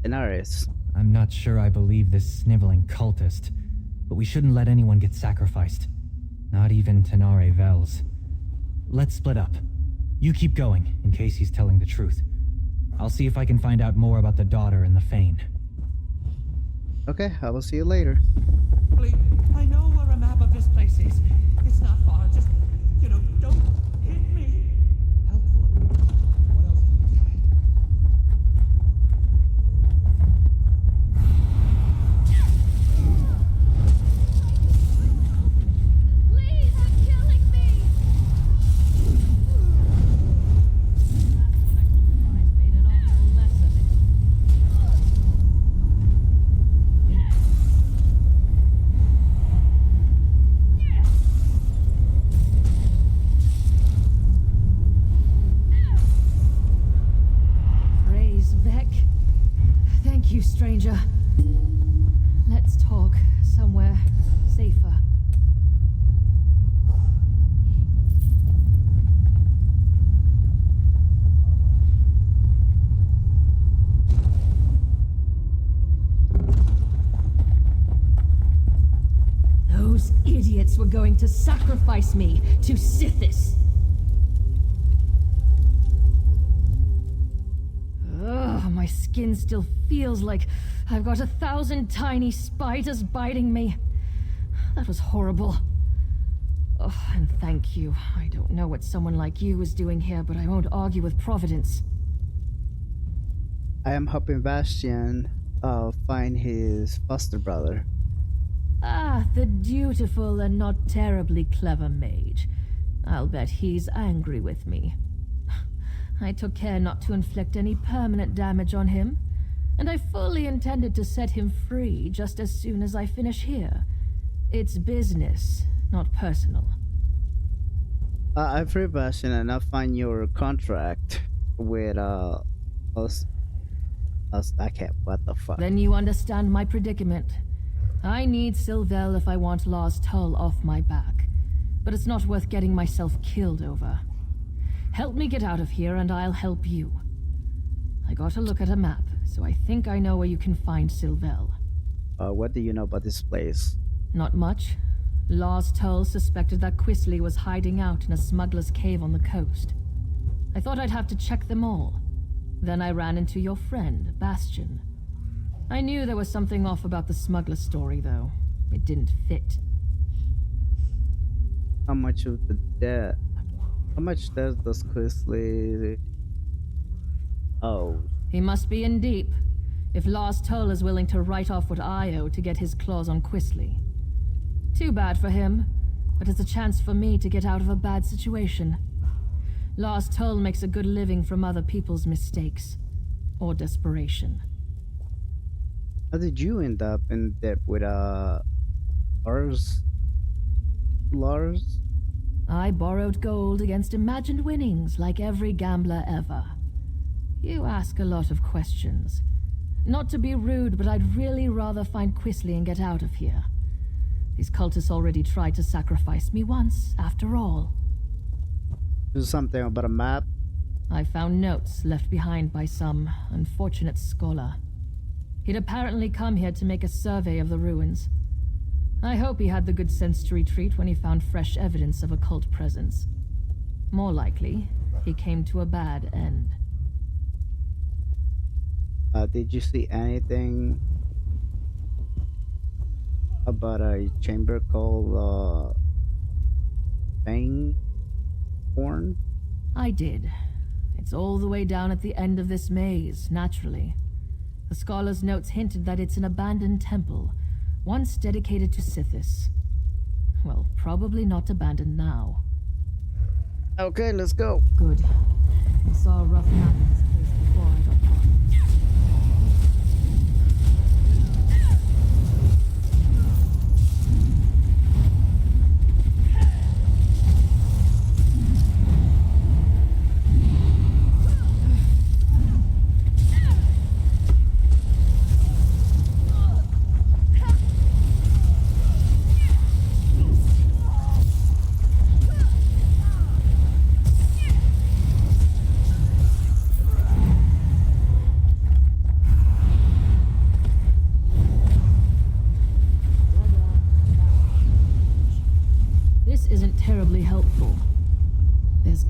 Daenerys? I'm not sure I believe this sniveling cultist. but we shouldn't let anyone get sacrificed. Not even Tenare Vels. Let's split up. You keep going, in case he's telling the truth. I'll see if I can find out more about the daughter and the Fane. Okay, I will see you later. Please, I know where a map of this place is. It's not far. Just, don't hit me. Helpful. What else can you tell me? Please, they're killing me! Praise Vec. Thank you, stranger. Let's talk somewhere safer. Those idiots were going to sacrifice me to Sithis. Ugh, my skin still feels like I've got 1,000 tiny spiders biting me. That was horrible. Oh, and thank you. I don't know what someone like you is doing here, but I won't argue with Providence. I am helping Bastion find his foster brother. Ah, the dutiful and not terribly clever mage. I'll bet he's angry with me. I took care not to inflict any permanent damage on him, and I fully intended to set him free just as soon as I finish here. It's business, not personal. I free Bastion and I'll find your contract with us. I can't. What the fuck? Then you understand my predicament. I need Sylvel if I want Law's Tull off my back, but it's not worth getting myself killed over. Help me get out of here and I'll help you. I got a look at a map, so I think I know where you can find Sylvel. What do you know about this place? Not much. Law's Tull suspected that Quisley was hiding out in a smuggler's cave on the coast. I thought I'd have to check them all. Then I ran into your friend, Bastion. I knew there was something off about the smuggler story, though. It didn't fit. How much of the debt? How much does Quisley? Oh. He must be in deep, if Lars Tull is willing to write off what I owe to get his claws on Quisley. Too bad for him, but it's a chance for me to get out of a bad situation. Lars Tull makes a good living from other people's mistakes. Or desperation. How did you end up in debt with, Lars? I borrowed gold against imagined winnings like every gambler ever. You ask a lot of questions. Not to be rude, but I'd really rather find Quisley and get out of here. These cultists already tried to sacrifice me once, after all. There's something about a map. I found notes left behind by some unfortunate scholar. He'd apparently come here to make a survey of the ruins. I hope he had the good sense to retreat when he found fresh evidence of occult presence. More likely, he came to a bad end. Did you see anything about a chamber called Fang Horn? I did. It's all the way down at the end of this maze, naturally. The scholar's notes hinted that it's an abandoned temple, once dedicated to Sithis. Well, probably not abandoned now. Okay, let's go. Good. I saw a rough map of this place before I got caught.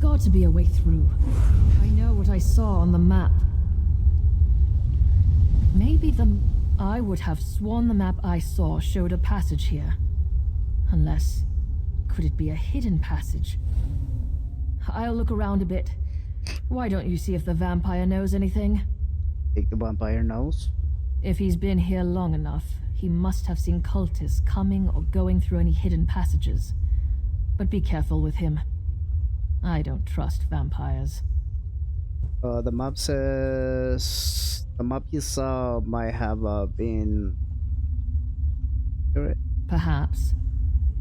got to be a way through. I know what I saw on the map. I would have sworn the map I saw showed a passage here. Unless, could it be a hidden passage? I'll look around a bit. Why don't you see if the vampire knows anything? Think the vampire knows? If he's been here long enough, he must have seen cultists coming or going through any hidden passages. But be careful with him. I don't trust vampires. The map says the map you saw might have been accurate. Perhaps.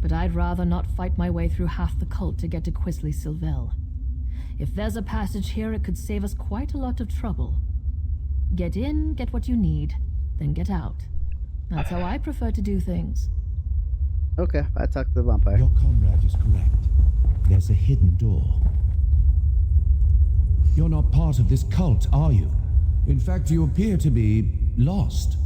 But I'd rather not fight my way through half the cult to get to Quisley Sylvel. If there's a passage here, it could save us quite a lot of trouble. Get in, get what you need, then get out. That's how I prefer to do things. Okay, I talked to the vampire. Your comrade is correct. There's a hidden door. You're not part of this cult, are you? In fact, you appear to be lost.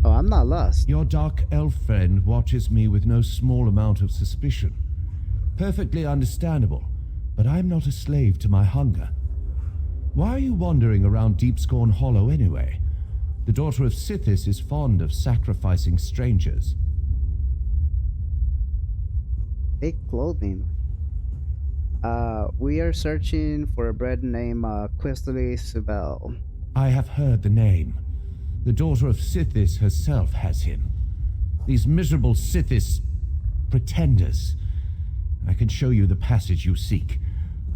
Oh, I'm not lost. Your dark elf friend watches me with no small amount of suspicion. Perfectly understandable, but I'm not a slave to my hunger. Why are you wandering around Deepscorn Hollow anyway? The daughter of Sithis is fond of sacrificing strangers. Fake clothing. We are searching for a bread named Quisley Sylvel. I have heard the name. The daughter of Sithis herself has him. These miserable Sithis pretenders. I can show you the passage you seek.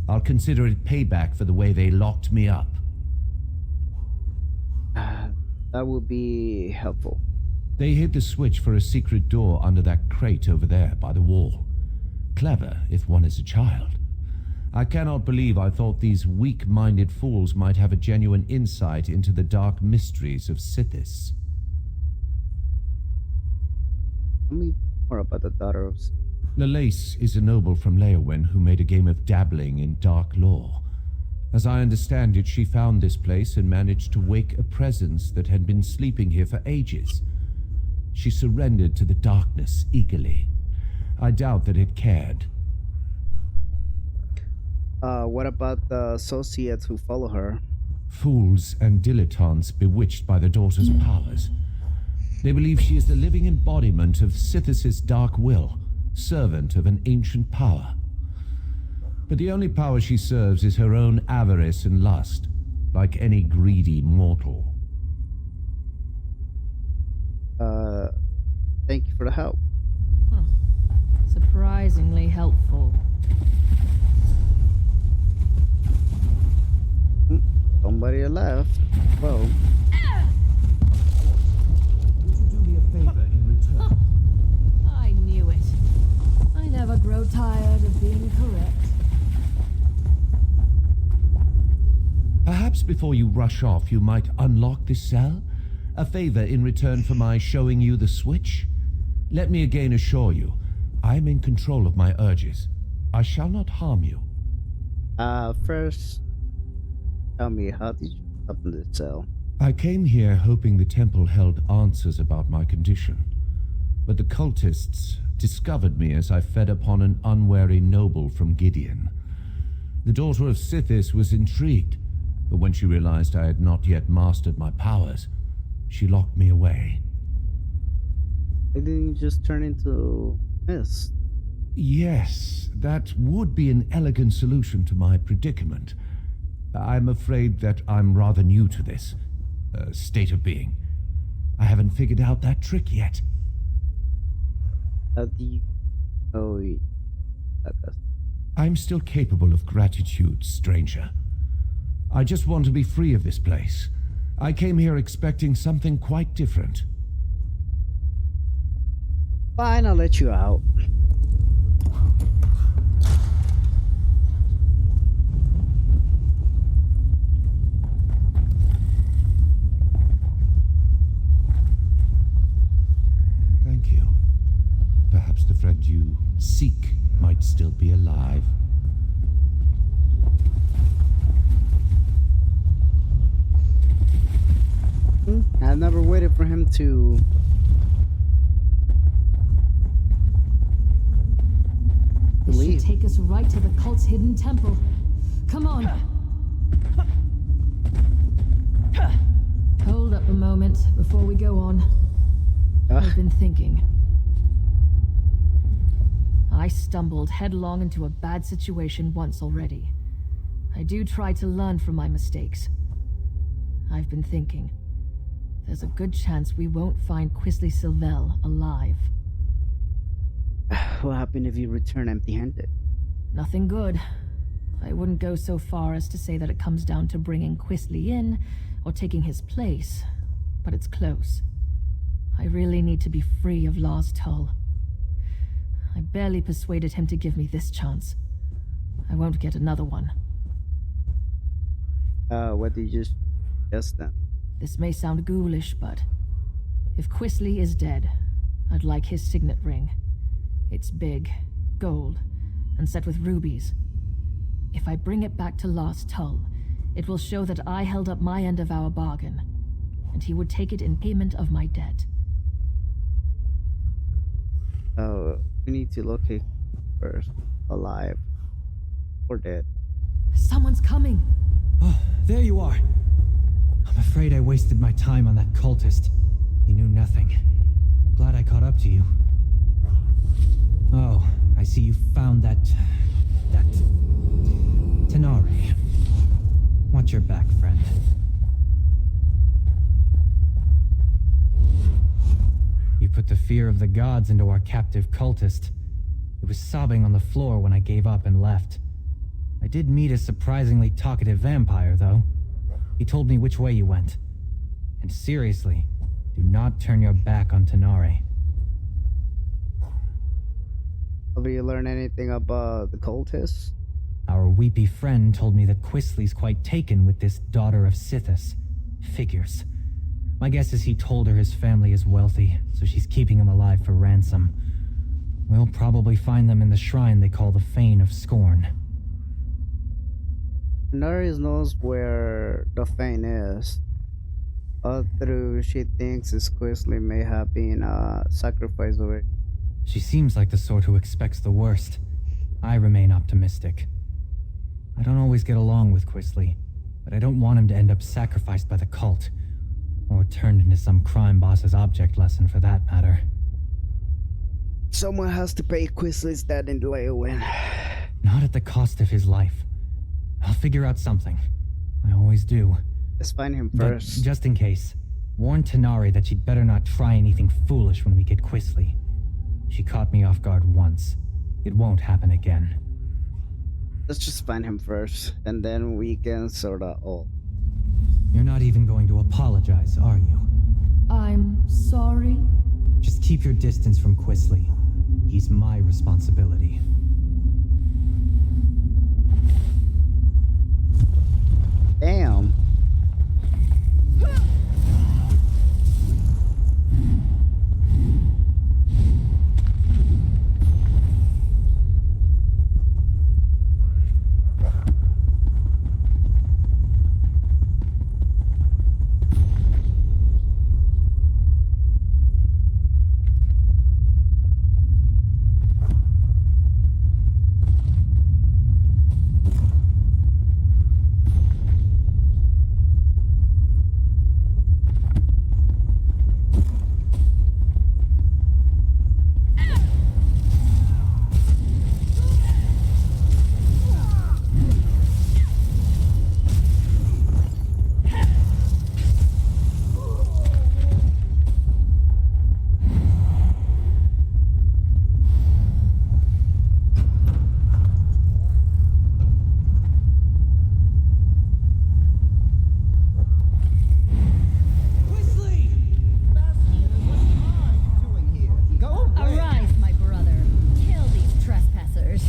I'll consider it payback for the way they locked me up. That would be helpful. They hid the switch for a secret door under that crate over there by the wall. Clever, if one is a child. I cannot believe I thought these weak-minded fools might have a genuine insight into the dark mysteries of Sithis. Tell me more about the daughter of... Lalace is a noble from Leowen who made a game of dabbling in dark lore. As I understand it, she found this place and managed to wake a presence that had been sleeping here for ages. She surrendered to the darkness eagerly. I doubt that it cared. What about the associates who follow her? Fools and dilettantes bewitched by the daughter's powers. They believe she is the living embodiment of Sithis' dark will, servant of an ancient power. But the only power she serves is her own avarice and lust, like any greedy mortal. Thank you for the help. Surprisingly helpful. Somebody left. Whoa. Would you do me a favor in return? I knew it. I never grow tired of being correct. Perhaps before you rush off, you might unlock this cell? A favor in return for my showing you the switch? Let me again assure you, I'm in control of my urges. I shall not harm you. First, tell me, how did you open this cell? I came here hoping the temple held answers about my condition. But the cultists discovered me as I fed upon an unwary noble from Gideon. The daughter of Sithis was intrigued, but when she realized I had not yet mastered my powers, she locked me away. Why didn't you just turn into mist? Yes, that would be an elegant solution to my predicament. I'm afraid that I'm rather new to this state of being. I haven't figured out that trick yet. How do you know it? I'm still capable of gratitude, stranger. I just want to be free of this place. I came here expecting something quite different. Fine, I'll let you out. Thank you. Perhaps the friend you seek might still be alive. I never waited for him to... This should leave. take us right to the cult's hidden temple. Come on. Hold up a moment before we go on. I've been thinking. I stumbled headlong into a bad situation once already. I do try to learn from my mistakes. I've been thinking. There's a good chance we won't find Quisley Sylvell alive. What happened if you return empty-handed? Nothing good. I wouldn't go so far as to say that it comes down to bringing Quisley in or taking his place, but it's close. I really need to be free of Lars Tull. I barely persuaded him to give me this chance. I won't get another one. What did you suggest then? This may sound ghoulish, but if Quisley is dead, I'd like his signet ring. It's big, gold, and set with rubies. If I bring it back to Lars Tull, it will show that I held up my end of our bargain, and he would take it in payment of my debt. Oh, we need to locate first. Alive or dead. Someone's coming! Oh, there you are. I'm afraid I wasted my time on that cultist. He knew nothing. Glad I caught up to you. Oh, I see you found that Tenari. Watch your back, friend. You put the fear of the gods into our captive cultist. It was sobbing on the floor when I gave up and left. I did meet a surprisingly talkative vampire, though. He told me which way you went. And seriously, do not turn your back on Tenari. Have you learned anything about the cultists? Our weepy friend told me that Quisley's quite taken with this daughter of Sithis. Figures. My guess is he told her his family is wealthy, so she's keeping him alive for ransom. We'll probably find them in the shrine they call the Fane of Scorn. Nerys knows where the Fane is. Although she thinks his Quisley may have been sacrificed over it. She seems like the sort who expects the worst. I remain optimistic. I don't always get along with Quisley, but I don't want him to end up sacrificed by the cult. Or turned into some crime boss's object lesson, for that matter. Someone has to pay Quisley's debt in Leowin. Not at the cost of his life. I'll figure out something. I always do. Let's find him But first. just in case, warn Tenari that she'd better not try anything foolish when we get Quisley. She caught me off guard once. It won't happen again. Let's just find him first, and then we can sort out all. You're not even going to apologize, are you? I'm sorry? Just keep your distance from Quisley. He's my responsibility. Damn. Arise, my brother. Kill these trespassers.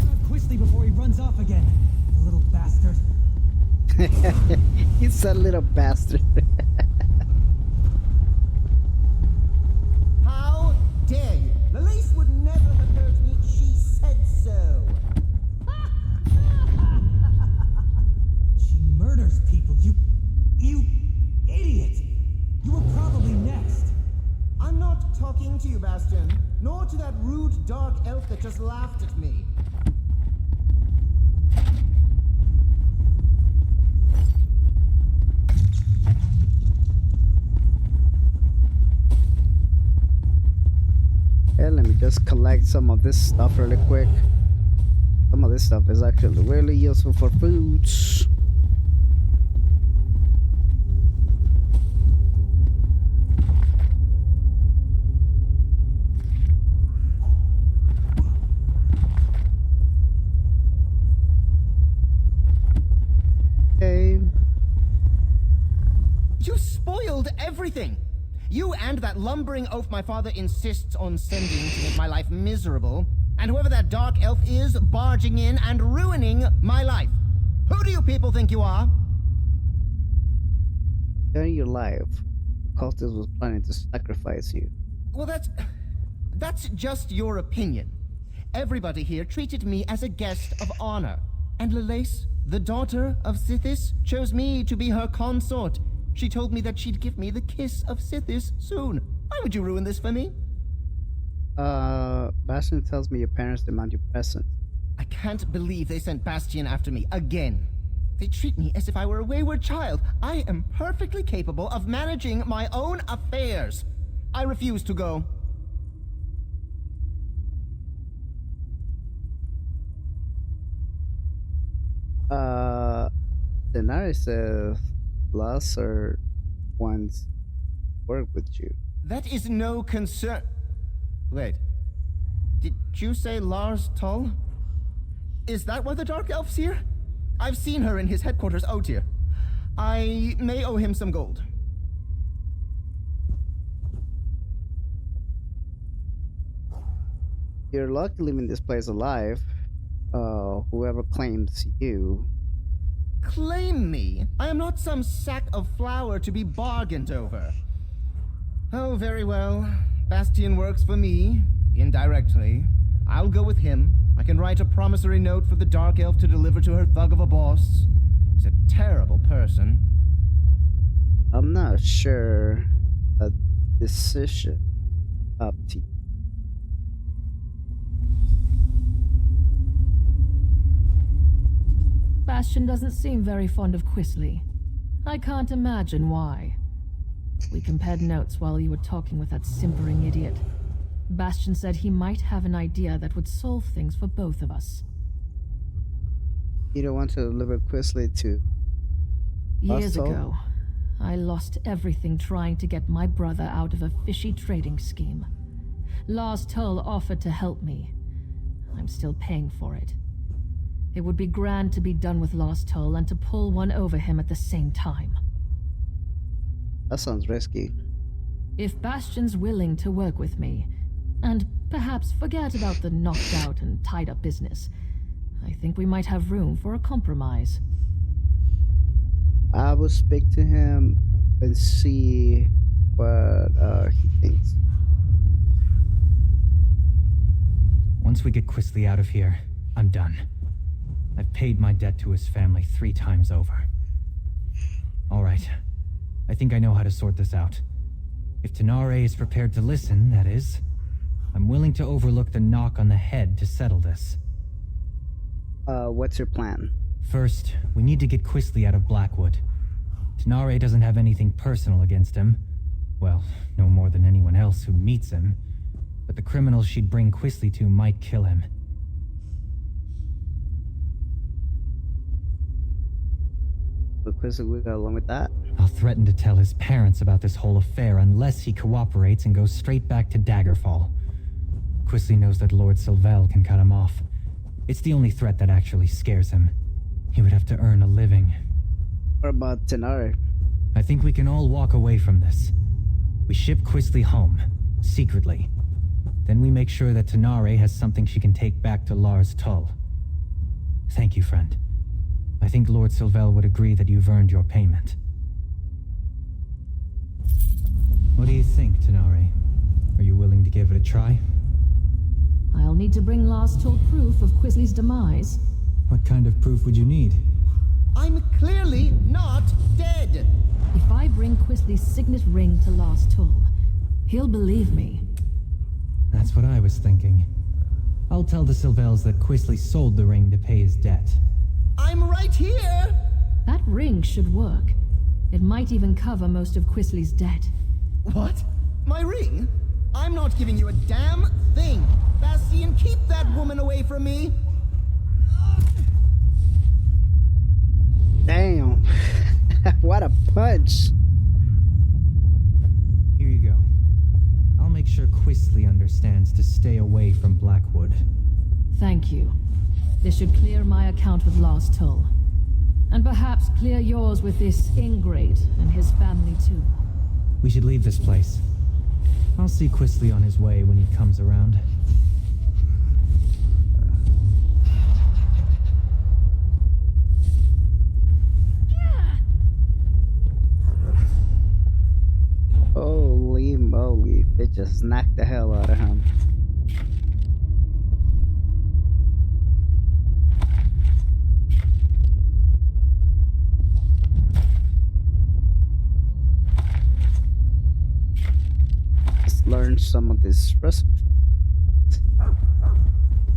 Grab Quisley before he runs off again. The little bastard. He's a little bastard. How dare you? Lelise would never have hurt me. She said so. She murders people, you idiot! You were probably next. huge dark elf that just laughed at me. Okay, let me just collect some of this stuff really quick. Some of this stuff is actually really useful for foods. Okay. You spoiled everything! You and that lumbering oaf my father insists on sending to make my life miserable, and whoever that dark elf is barging in and ruining my life. Who do you people think you are? During your life, the cultist was planning to sacrifice you. Well, that's just your opinion. Everybody here treated me as a guest of honor, and Lelace, the daughter of Sithis, chose me to be her consort. She told me that she'd give me the kiss of Sithis soon. Why would you ruin this for me? Bastion tells me your parents demand your presence. I can't believe they sent Bastion after me again. They treat me as if I were a wayward child. I am perfectly capable of managing my own affairs. I refuse to go. Denari says Lasser wants work with you. That is no concern. Wait. Did you say Lars Tull? Is that why the Dark Elf's here? I've seen her in his headquarters out here. I may owe him some gold. You're lucky leaving this place alive. Whoever claims you. Claim me? I am not some sack of flour to be bargained over. Oh, very well. Bastion works for me, indirectly. I'll go with him. I can write a promissory note for the Dark Elf to deliver to her thug of a boss. He's a terrible person. I'm not sure a decision up to you. Bastion doesn't seem very fond of Quisley. I can't imagine why. We compared notes while you were talking with that simpering idiot. Bastion said he might have an idea that would solve things for both of us. You don't want to deliver Quisley to Years Hustle? ago, I lost everything trying to get my brother out of a fishy trading scheme. Lars Tull offered to help me. I'm still paying for it. It would be grand to be done with Lars Tull and to pull one over him at the same time. That sounds risky. If Bastion's willing to work with me, and perhaps forget about the knocked out and tied up business, I think we might have room for a compromise. I will speak to him and see what he thinks. Once we get Quisley out of here, I'm done. I've paid my debt to his family 3 times over. All right. I think I know how to sort this out. If Tenare is prepared to listen, that is, I'm willing to overlook the knock on the head to settle this. What's your plan? First, we need to get Quisley out of Blackwood. Tenare doesn't have anything personal against him. Well, no more than anyone else who meets him. But the criminals she'd bring Quisley to might kill him. But Quisley will go along with that. I'll threaten to tell his parents about this whole affair unless he cooperates and goes straight back to Daggerfall. Quisley knows that Lord Sylvel can cut him off. It's the only threat that actually scares him. He would have to earn a living. What about Tenare? I think we can all walk away from this. We ship Quisley home, secretly. Then we make sure that Tenare has something she can take back to Lars Tull. Thank you, friend. I think Lord Sylvel would agree that you've earned your payment. What do you think, Tenare? Are you willing to give it a try? I'll need to bring Lars Tull proof of Quisley's demise. What kind of proof would you need? I'm clearly not dead! If I bring Quisley's signet ring to Lars Tull, he'll believe me. That's what I was thinking. I'll tell the Sylvels that Quisley sold the ring to pay his debt. I'm right here! That ring should work. It might even cover most of Quisley's debt. What? My ring? I'm not giving you a damn thing! Bastian, keep that woman away from me! Damn. What a punch. Here you go. I'll make sure Quisley understands to stay away from Blackwood. Thank you. This should clear my account with Lars Tull. And perhaps clear yours with this ingrate and his family too. We should leave this place. I'll see Quisley on his way when he comes around. Holy moly, they just knocked the hell out of him. Let's learn some of this recipe.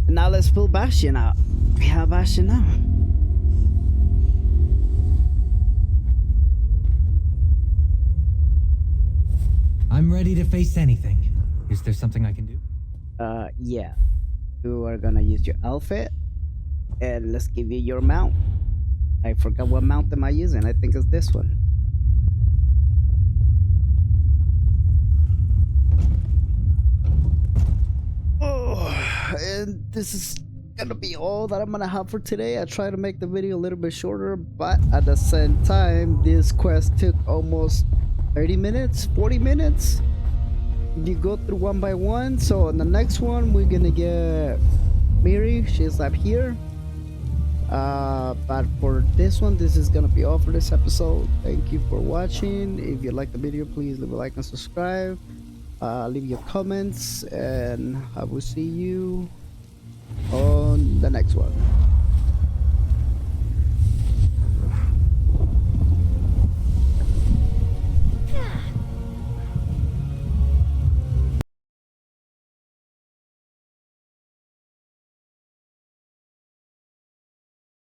And now let's pull Bastian out. We have Bastian now. I'm ready to face anything. Is there something I can do? Yeah. You are gonna use your outfit. And let's give you your mount. I forgot what mount am I using. I think it's this one. Oh, and this is gonna be all that I'm gonna have for today. I try to make the video a little bit shorter, but at the same time, this quest took almost 30 minutes, 40 minutes. You go through one by one. So in the next one, we're gonna get Miri. She's up here. But for this one, this is gonna be all for this episode. Thank you for watching. If you like the video, please leave a like and subscribe. Leave your comments, and I will see you on the next one.